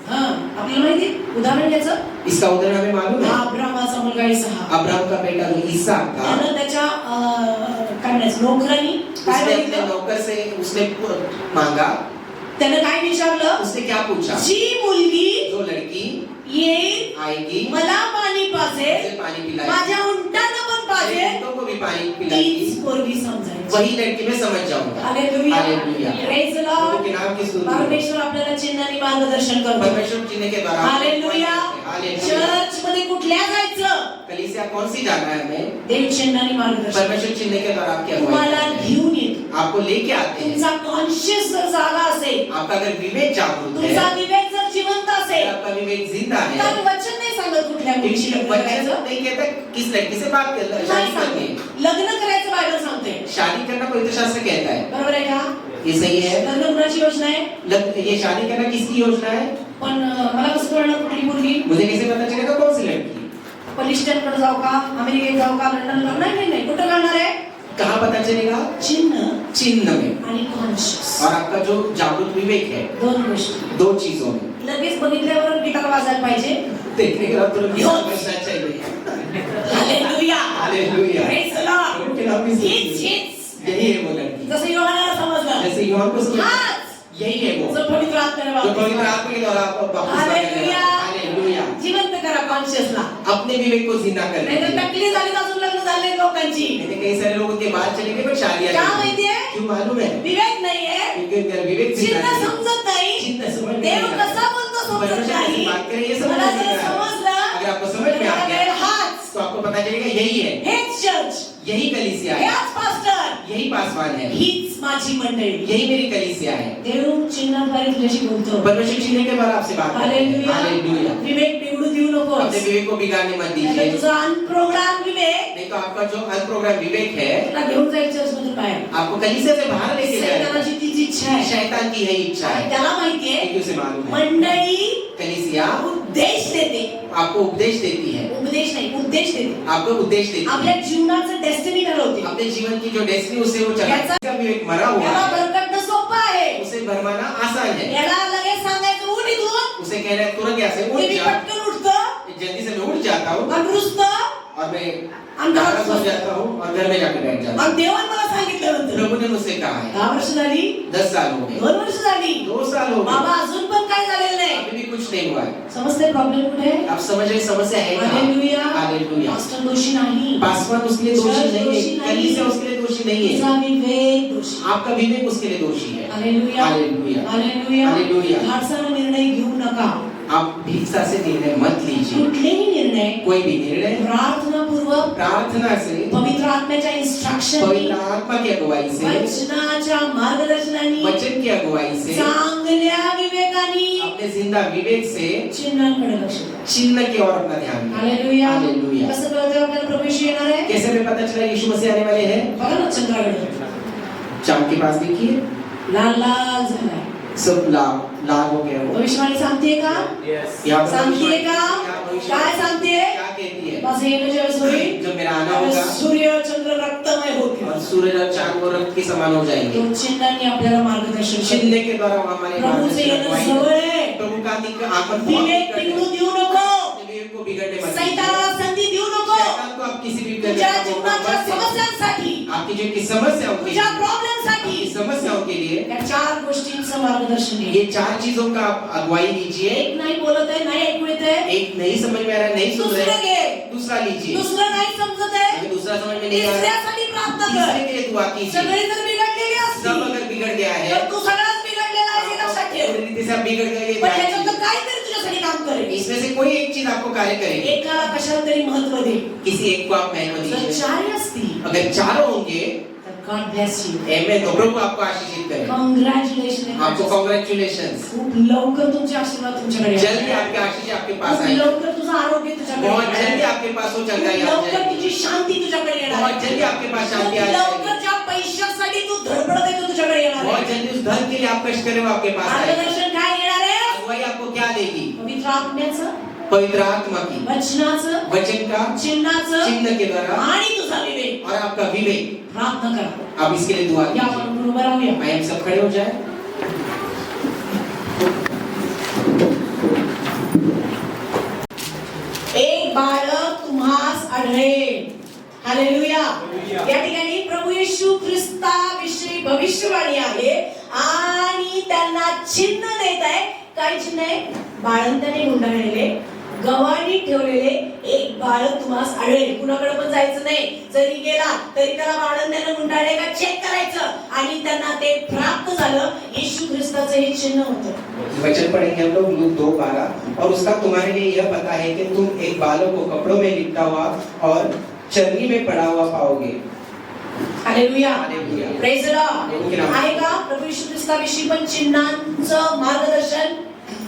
हां, आपल्याला माहिती उदाहरण घ्यायचं. इसका उदाहरण हमें मालूम है. अब्रामाचा मुलगा इसहाक. अब्राहम का बेटा जो इसहाक था, त्यानं त्याच्या काय म्हणायचं नोकरांनी काय उसने अपने बघितलं? नौकर से उसने मांगा. त्यानं काय विचारलं? उसने क्या पूछा? जी मुलगी जो लड़की येईल, आएगी मला पाणी पाजे, उसे पानी पिलाएगी, माझ्या उंटांना पण पाजे, उनको को भी पानी पिलाएगी, तीच पोरगी समजायची. वही लड़की में समझ जाऊंगा. हालेलुया. हालेलुया. प्रेज द प्रभु लॉर्ड. के नाम की स्तुति. परमेश्वर आपल्याला चिन्हाने मार्गदर्शन करतो. परमेश्वर चिन्ह के द्वारा हालेलुया. हालेलुया. चर्च मध्ये कुठल्या जायचं? कलीसिया कौन सी जाना है हमें? देव चिन्हाने मार्गदर्शन परमेश्वर चिन्ह के द्वारा आपकी अगुवाई तुम्हाला करते हैं. घेऊन येतो. आपको लेके आते हैं. तुमचा कॉन्शियस जर जागा असेल, आपका अगर विवेक जागरूक है, तुमचा विवेक जर जिवंत अगर असेल, आपका विवेक जिंदा है, तर वचन नाही सांगत कुठल्या मुलीशी क्योंकि लग्न वचन करायचं. नहीं कहता किस लड़की से बात कर नाही शादी सांगत. करनी है. लग्न करायचं बायबल सांगते. शादी करना पवित्र शास्त्र कहता है. बरोबर आहे का? ये सही है. लग्न कुणाची योजना आहे? ये शादी करना किसकी योजना है? पण मला कसं कळणार कुठली मुलगी? मुझे कैसे पता चलेगा कौन सी लड़की? पलिस्टनकडे जाऊ का, अमेरिकेत जाऊ का, लंडन जाऊ? नाही नाही नाही. कुठं करणार आहे? कहाँ पता चलेगा? चिन्ह चिन्ह में. आणि कॉन्शियस, और आपका जो जागरूक विवेक है, दोन गोष्टी. दो चीजों में. लगेच बघितल्यावर गिटार वाजायला पाहिजे. देखने के बाद तुरंत यो. बचना चाहिए. हालेलुया. हालेलुया. Praise the Lord. प्रभु के नाम की स्तुति. हीच हीच. यही है वो लड़की. जसं योहानाला समजलं, जैसे यूहन्ना को समझ- हाच यही है वो जो पवित्र आत्म्याने जो पवित्र बाप्तिस्मा. आत्मा के द्वारा आपको बपतिस्मा करने हालेलुया. वाला है. हालेलुया. जिवंत करा कॉन्शियसला. अपने विवेक को जिंदा कर नाही तर दीजिए. टकली झाली तर अजून लग्न झाले लोकांची. मैंने कई सारे लोगों के बात चले गए, पर शादियां क्या नहीं हुई. माहितीये? क्यों मालूम है? विवेक नाहीये, क्योंकि उनका विवेक जिंदा चिन्ह नहीं है. समजत नाही. चिन्ह समझ में देव नहीं आता. कसा बोलतो समजत परमेश्वर नाही. कैसी बात करे ये समझ मला में नहीं जर आ रहा. समजलं, अगर आपको समझ में आ तर गया, हाच तो आपको पता चलेगा यही है. हेच चर्च. यही कलीसिया है, हेच पास्टर, यही पासवान है, हीच माझी मंडळी. यही मेरी कलीसिया है. देव चिन्हाद्वारे तुझ्याशी बोलतो. परमेश्वर चिन्ह के द्वारा आपसे बात करते हैं. हालेलुया. विवेक बिघडू देऊ नकोस. अपने विवेक को बिगाड़ने मत नाहीतर दीजिए. तुझा अनप्रोग्राम विवेक नहीं तो आपका जो अनप्रोग्राम विवेक है तुला घेऊन जाईल चर्चमधून बाहेर. आपको कलीसिया से बाहर लेके जाएगा. सैतानाची तीच इच्छा आहे. शैतान की यही इच्छा आणि है. त्याला माहितीये क्योंकि उसे मालूम है मंडळी कलीसिया उपदेश देते. आपको उपदेश देती है, उपदेश नाही, उद्देश देते. आपको उपदेश देती आपल्या है. जीवनाचं डेस्टिनी ठरवते. अपने जीवन की जो डेस्टिनी उसे वो चलाता याचा- है. इसका विवेक मरा हुआ याला है, बरकटणं सोपं आहे. उसे भरमाना आसान है. याला लगेच सांगायचं उठ इथून. उसे कहना है तुरंत यहाँ से ते उठ मी जा. पटकन उठतं जल्दी से मैं उठ जाता हूँ आणि रुसतं और मैं आणि घरात नाराज हो जाता हूँ और घर में जाकर बैठ जाता आणि देवाने मला सांगितलं हूँ. होतं. प्रभु ने मुझसे कहा है 10 वर्ष झाली, 10 साल हो गए, 2 वर्ष झाली, 2 साल हो बाबा गए, अजून पण काय झालेलं नाही. अभी भी कुछ नहीं हुआ है. समजते प्रॉब्लेम कुठे आहे? आप समझ रहे समस्या है कहाँ? हालेलुया. हालेलुया. पास्टर दोषी नाही. पासवान उसके लिए दोषी चर्च नहीं दोषी है, नहीं. कलीसिया उसके लिए दोषी नहीं है, तुझा विवेक दोषी. आपका विवेक उसके लिए दोषी है. हालेलुया. हालेलुया. हालेलुया. हालेलुया. धाडसानं निर्णय घेऊ नका. आप भिक्षा से निर्णय मत लीजिए. कुठलेही निर्णय कोई भी निर्णय प्रार्थनापूर्वक प्रार्थना से, पवित्र आत्म्याच्या इन्स्ट्रक्शन पवित्र आत्मा की अगुवाई से, वचनाच्या मार्गदर्शनाने वचन की अगुवाई से, चांगल्या विवेकाने अपने जिंदा विवेक से चिन्हांकडे लक्ष द्या. चिन्ह की ओर अपना ध्यान दें. हालेलुया. हालेलुया. कसं कळतं आपल्याला प्रभू येशू येणार आहे? कैसे हमें पता चला यीशु मसीह आने वाले हैं? बघा ना चंद्राकडे चांद के पास देखिए, लाल लाल झालाय. सब लाल लाल हो गया वो. भविष्यवाणी सांगते का? यहाँ पर सांगते का? क्या भविष्यवाणी- काय सांगते? क्या कहती है? माझं येणं ज्यावेळेस होईल जब मेरा आना होगा सूर्य चंद्र रक्तमय होतील. और सूर्य और चांद वो रक्त के समान हो जाएंगे. तो चिन्हांनी आपल्याला मार्गदर्शन करते. चिन्ह के द्वारा वो हमारे प्रभूचं मार्गदर्शन येणं अगुवाई जवळ करते. आहे. प्रभु का आगमन बहुत विवेक निकट है. बिघडू देऊ नको. विवेक को बिगड़ने मत दीजिए. सैतानाला संधी देऊ नको. शैतान को आप किसी भी तुझ्या प्रकार का मौका जीवनाच्या मत दीजिए. समस्यांसाठी, आपकी जो की समस्याओं के तुझ्या लिए, प्रॉब्लेमसाठी आपकी समस्याओं के लिए या 4 गोष्टींचं मार्गदर्शन घे. ये 4 चीजों का आप अगुवाई लीजिए. एक नाही बोलत आहे, नाही ऐकू येत आहे. एक नहीं समझ में आ रहा है, नहीं सुन दुसरं रहे, घे. दूसरा लीजिए. दुसरं नाही समजत आहे. अगर दूसरा समझ में नहीं आ रहा है, तिसऱ्यासाठी प्रार्थना तीसरे कर. के लिए दुआ कीजिए. सगळी जर बिघडलेली सब असती अगर बिगड़ गया है, तर तू सगळाच बिघडलेला आहे हे लक्षात ठेव. पूरी रीति से आप बिगड़ गए, पण ह्याच्यातलं काहीतरी तुझ्यासाठी काम करेल. इसमें से कोई एक चीज आपको कार्य करेगी. एकाला कशाला तरी महत्व दे. किसी एक को आप महत्व जर दीजिए. 4 असतील अगर चारों होंगे, तर गॉड ब्लेस यू. एमेन, तो प्रभु आपको आशीषित करे. कॉंग्रॅच्युलेशन. आपको कांग्रेचुलेशन. खूप लवकर तुमचे आशीर्वाद तुमच्याकडे येणार. जल्दी आपके आशीष आपके पास खूप आएगी. लवकर तुझं आरोग्य तुझ्याकडे बहुत येणार. जल्दी आपके पास वो चंगाई खूप आ लवकर जाएगी. तुझी शांती तुझ्याकडे येणार. बहुत जल्दी आपके पास खूप शांति आ लवकर जाएगी. ज्या पैशासाठी तू धडपडत आहे तो तुझ्याकडे येणार बहुत आहे. जल्दी उस धन के लिए आप कष्ट करें वो आपके पास आएगी. मार्गदर्शन काय येणार आहे? अगुवाई आपको क्या देगी? पवित्र आत्म्याचं, पवित्र आत्मा की, वचनाचं, वचन का, चिन्हाचं चिन्ह के द्वारा आणि तुझा विवेक. और आपका विवेक. प्रार्थना करा. आप इसके लिए दुआ या कीजिए. आपण उभं राहूया. आइए हम सब खड़े हो जाए. एक बालक तुम्हास आढळेल. हालेलुया. या ठिकाणी प्रभू येशू ख्रिस्ताविषयी भविष्यवाणी आहे आणि त्यांना चिन्ह देत आहे. काय चिन्ह आहे? बाळंताने गुंडाळलेले, गव्हाणी ठेवलेले एक बाळक तुम्हास आढळेल. कुणाकडे पण जायचं नाही. जरी गेला तरी त्याला बाळंत्याने गुंडाळले का चेक करायचं आणि त्यांना ते प्राप्त झालं. येशू ख्रिस्ताचं हे चिन्ह होतं. वचन पढ़ेंगे हम लोग लूक 2:12. और उसका तुम्हारे लिए यह पता है कि तुम एक बालक को कपड़ों में लिपटा हुआ और चरनी में पड़ा हुआ पाओगे. हालेलुया. हालेलुया. Praise the Lord. आहे का प्रभू येशू ख्रिस्ताविषयी पण चिन्हांचं मार्गदर्शन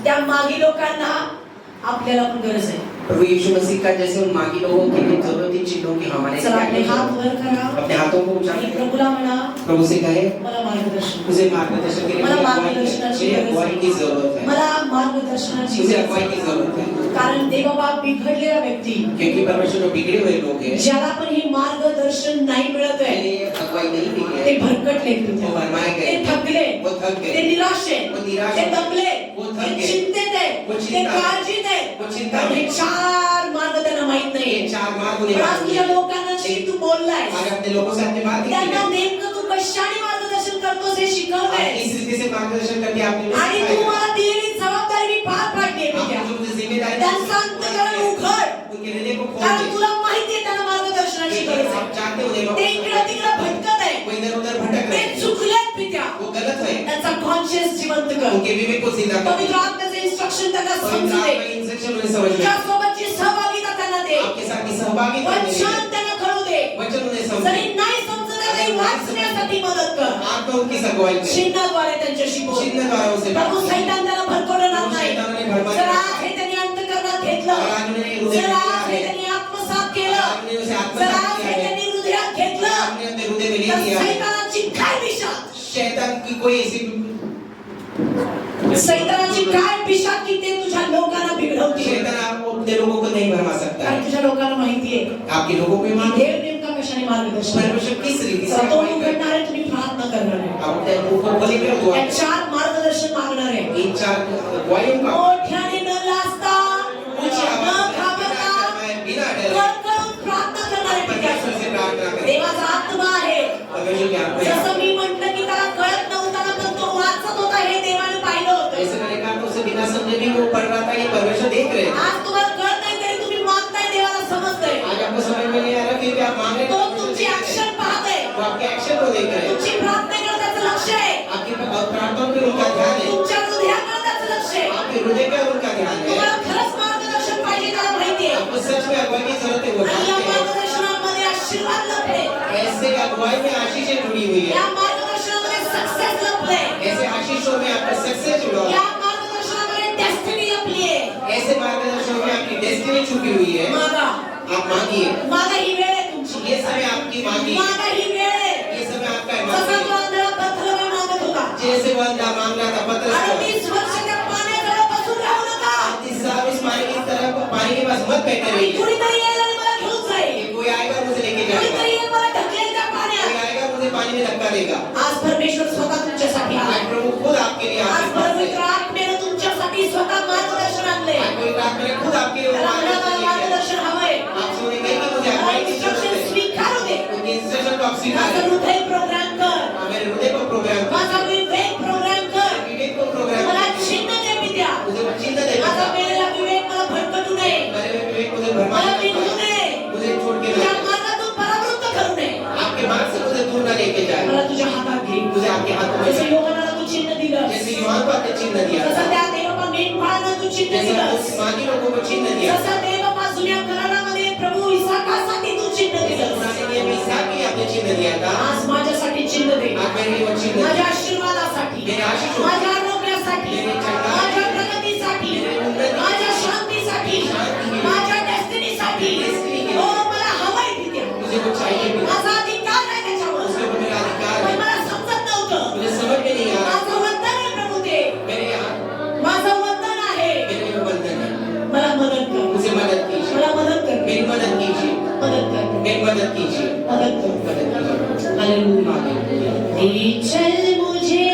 त्या मागी लोकांना आपल्याला पण गरज आहे. प्रभु यीशु मसीह का जैसे उन मागी लोगों के लिए जरूरत है, चिन्हों की हमारे चला आपले लिए हात वर करा अपने हाथों को ऊंचा आणि करें. प्रभूला म्हणा प्रभु से कहे मला मार्गदर्शन, मुझे मार्गदर्शन के लिए मला मुझे मार्गदर्शनाची गरज अगुवाई आहे. की जरूरत है. मला मार्गदर्शनाची मुझे गरज अगुवाई की आहे. जरूरत है. कारण देवबाबा बिघडलेला व्यक्ती क्योंकि परमेश्वर जो बिगड़े हुए लोग हैं, ज्याला पण हे मार्गदर्शन नाही मिळत आहे जिन्हें अगुवाई नहीं मिली ते है, भरकटले, वो भरमाए ते गए, थकले, वो थक ते गए, निराश आहे, वो निराश ते आहे, दमले, वो थक ते गए, चिंतेत आहे, वो ते चिंता- काळजीत आहे. वो चिंता कारण हे में- 4 मार्ग त्यांना माहित नाही. ये 4 मार्ग उन्हें पण आज मालूम तुझ्या है. लोकांशी तू बोललाय, आज अपने लोगों से आपने बात की त्यांना है. नेमकं तू कशाने मार्गदर्शन करतोस हे और शिकवलंय इस रीति से मार्गदर्शन करके आपने मुझे आणि सिखाया. तू मला दिलेली जबाबदारी मी पार पाडली आहे आपने तुझ्या. जो मुझे जिम्मेदारी त्यांचं अंतःकरण उघड, उनके हृदय को खोल कारण दे. तुला माहिती आहे त्यांना मार्गदर्शनाची गरज आप आहे. जानते हो उन्हें ते इकडं तिकडं भटकत आहे, वो इधर उधर भटक ते रहे हैं. चुकलेत पित्या. वो गलत है. त्यांचा कॉन्शियस जिवंत कर. उनके विवेक को सीधा कर. पवित्र आत्म्याचे इन्स्ट्रक्शन त्यांना पवित्र समजू दे. आत्मा इंस्ट्रक्शन उन्हें समझ में. तुझ्या सोबतची सहभागिता त्यांना दे. आपके साथ की सहभागी करने वचन त्यांना कळू दे. वचन उन्हें समझे। जरी नाही समजत तरी वाचण्यासाठी मदत कर. आत्माओं की सगवाई दे। चिन्हाद्वारे त्यांच्याशी बोल. चिन्हद्वारों से बात प्रभू कर। सैतान त्याला भरकवणार नाही. शैतानाने भरमार जर केला. आज हे त्यांनी अंतःकरणात घेतलं, आराधनेने हृदय जर आज में हे लिया है। त्यांनी आत्मसात केलं, आपने उसे जर आत्मसात आज किया हे है। त्यांनी हृदयात घेतलं, आपने अपने हृदय में ले तर लिया है। सैतानाची काय पिशाच, शैतान की कोई ऐसी सैतानाची काय पिशाच की ते तुझ्या लोकांना बिघडवतील. शैतान आपको अपने लोगों को नहीं भरमा सकता कारण है। तुझ्या लोकांना माहिती आहे आपके लोगों को की मान देव नेमका कशाने मार्गदर्शन करतो. परमेश्वर किस रीति से तर तो अगुवाई करता है। उघडणारे तुम्ही प्रार्थना करणार आहे. आप अपने मुंह को खोलेंगे और दुआ या चार मार्गदर्शन मागणार आहे. इन चार अगुवाइयों का मोठ्याने न लाजता, ऊंची न आवाज घाबरता, में बिना डरे कळकळून प्रार्थना करणारे परमेश्वर से प्रार्थना करें। देवाचा आत्मा आहे. परमेश्वर की आत्मा है। जसं मी म्हटलं की त्याला कळत नव्हता ना, पण तो वाचत होता हे देवाने पाहिलं होतं. जैसे मैंने कहा तो उसे बिना समझे भी वो पढ़ रहा था, ये परमेश्वर देख रहे हैं। आज तुम्हाला कळत नाही तरी तुम्ही मागताय, देवाला समजतंय. आज आपको समझ में नहीं आ रहा फिर भी आप मांग रहे तो हैं, तुमची ऍक्शन पाहतोय, वो आपके एक्शन को देख रहे हैं। तुमची प्रार्थनेकडे त्याचं लक्ष आहे, आपकी प्रार्थनाओं पे उनका ध्यान है। तुमच्या हृदयाकडे त्याचं लक्ष आहे. आपके हृदय पे उनका ध्यान है। तुम्हाला खरंच मार्गदर्शन पाहिजे, त्याला माहिती आहे. आपको सच में अगुवाई की जरूरत है, वो आणि या जानते हैं। मार्गदर्शनामध्ये आशीर्वाद लपले, ऐसे अगुवाई में आशीषें जुड़ी हुई या है। मार्गदर्शनामध्ये सक्सेस लपले, ऐसे आशीषों में आपका सक्सेस जुड़ा या है। मार्गदर्शनामध्ये डेस्टिनी लपली आहे. ऐसे मार्गदर्शन में आपकी डेस्टिनी छुपी हुई है। मागा, आप मांगिए, मागा ही वेळ आहे तुमची. ये समय आपकी मांगिए, मागा ही वेळ आहे. ये समय आपका है, जसा तो मांगिए। आंधळा पथरावर मागत होता. जैसे बंदा मांग रहा था पत्रस को, 38 वर्ष त्या पाण्याजवळ बसून राहू नका. 38 साल उस पानी की तरफ पानी के पास मत बैठे रहिए। कुणीतरी येईल आणि मला घेऊन जाईल. ये कोई आएगा मुझे लेके जाएगा, कुणीतरी येईल मला ढकलेल त्या कोई पाण्यात. आएगा मुझे पानी में धक्का देगा। आज परमेश्वर स्वतः तुमच्यासाठी आला. आज प्रभु खुद आपके लिए आज आपके पास है। पवित्र आत्मेने तुमच्यासाठी स्वतः मार्गदर्शन आणले. आज कोई रात में खुद आपके लिए त्याला म्हणा, मला मार्गदर्शन मार्गदर्शन हवंय. आप सुने गए कि मुझे मला अगुवाई की जरूरत इन्स्ट्रक्शन है। स्वीकारू दे. उनके इंस्ट्रक्शन को आप स्वीकार माझं करें। हृदय प्रोग्राम कर, मेरे हृदय को प्रोग्राम करें, माझा विवेक प्रोग्राम कर. विवेक को प्रोग्राम मला करें। चिन्ह दे पित्या. मुझे वो चिन्ह दे माझा पिता। मेलेला विवेक मला भटकटू नये. मेरे विवेक मुझे भरमा मला न बिघडू पाए। नये. मुझे छोड़ के तुझ्या ना मार्गातून परावृत्त करू नये. आपके मार्ग से मुझे दूर न लेके जाए। मला तुझ्या हातात घे. मुझे आपके हाथों में जसे योहानाला तू चिन्ह दिलं, जैसे युवाओं को आपने चिन्ह दिया जसं था, त्या देवबा मेंढपाळांना तू चिन्ह जैसे दिलंस, उस मागी लोगों को चिन्ह दिया, जसं देवबा जुन्या करारामध्ये प्रभू इसाकासाठी तू चिन्ह जैसे दिलंस, पुराने नियम में इसहाक की आपने चिन्ह दिया था, आज माझ्यासाठी चिन्ह दे. आज मेरे लिए वो चिन्ह दे। माझ्या आशीर्वादासाठी, मेरे आशीर्वाद, माझ्या आरोग्यासाठी, मेरे चंगाई, माझ्या प्रगतीसाठी, मेरे उन्नति, माझ्या शांतीसाठी, शांती, माझ्या डेस्टिनीसाठी. डेस्टिनी के लिए. हो, मला हवंय पित्या. मुझे वो चाहिए भी। माझा अधिकार आहे त्याच्यावर. उसके ऊपर मेरा अधिकार पण है। मला समजत नव्हतं. मुझे समझ में नहीं आ रहा। माझं वंदन आहे प्रभू ते. मेरे यहाँ माझं वंदन आहे. मेरे लिए बंधन है। मला मदत कर. मुझे मदद कीजिए, मला मदत कर. मेरी मदद कीजिए, मदत कर. मेरी मदद कीजिए, मदत कर. मदद कीजिए। हालेलुया. हालेलुया। ले चल मुझे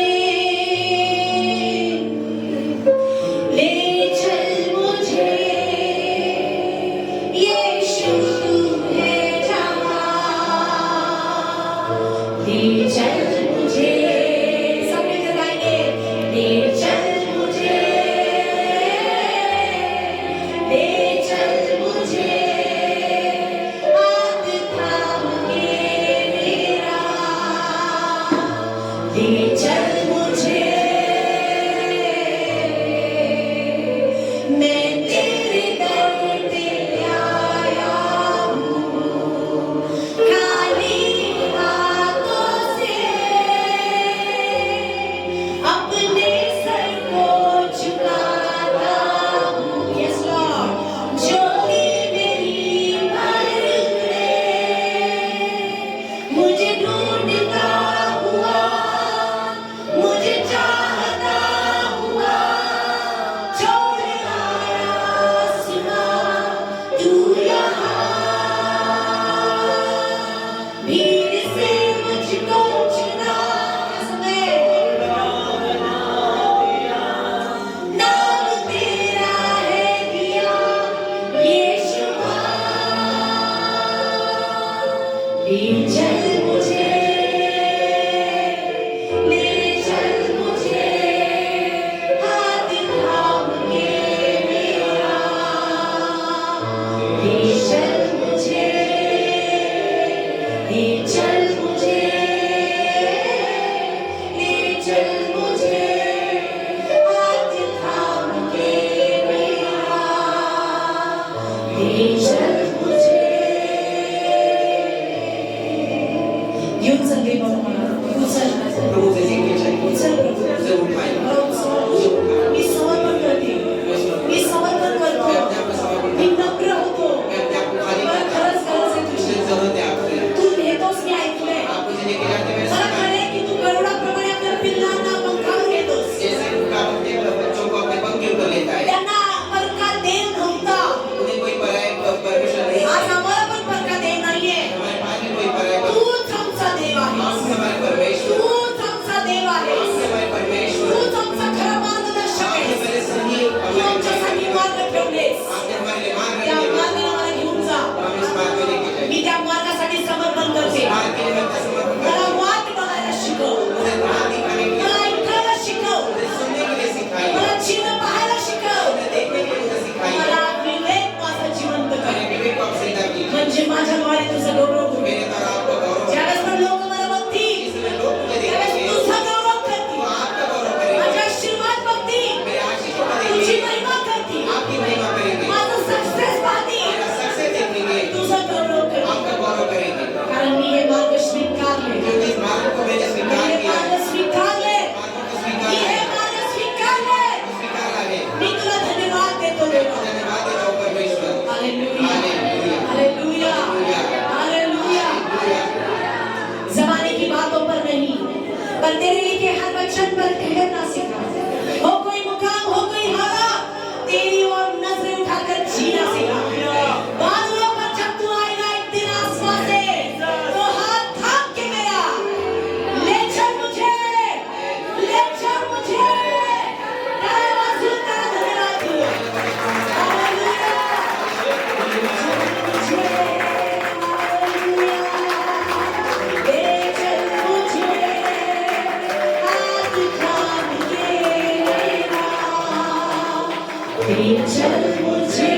फिर चल मुझे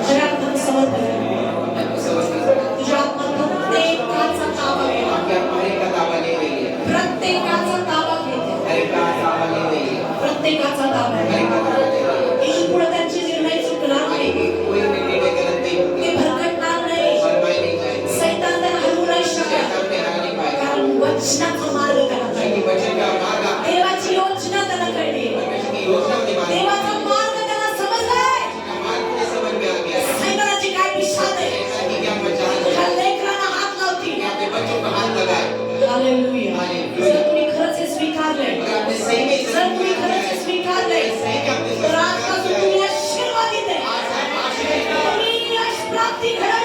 जरा आपण समजतो तुझ्या प्रत्येकाचा ताबा घे. आपके हमारे का ताबा ले रही है प्रत्येकाचा ताबा घे. हरे का ताबा ले रही है प्रत्येकाचा ताबा हरे घे. का ताबा ले रही है येशू पुढे त्यांचे निर्णय चुकणार आगे नाही. की कोई भी निर्णय गलत नहीं होंगे ते भरकटणार नाही. फरमाई नहीं जाएगी सैतान त्याला हलवू नाही शकत. शैतान ने हरा नहीं पाएगा कारण वचनाचा मार्ग त्याला क्योंकि कळला. वचन का मार्ग आपके देवाची योजना त्याला कळली. परमेश्वर की योजना के मार्ग देवाचा मार्ग त्याला समजलाय. का मार्ग मुझे समझ में आ गया है सैतानाची काय पिशाच आहे. शैतान की क्या मचाल तुझ्या है लेकरांना हात लावती. कि आपने बच्चों पर हाथ लगाए हालेलुया. हालेलुया. जर तुम्ही खरंच हे स्वीकारलंय, अगर आपने सही में इसे जर तुम्ही खरंच हे स्वीकारलंय, सही के आपने तर आजपासून तुम्ही आशीर्वादित आहे. आज आप आशीर्वादित हैं. तुम्ही यश प्राप्ती घडवली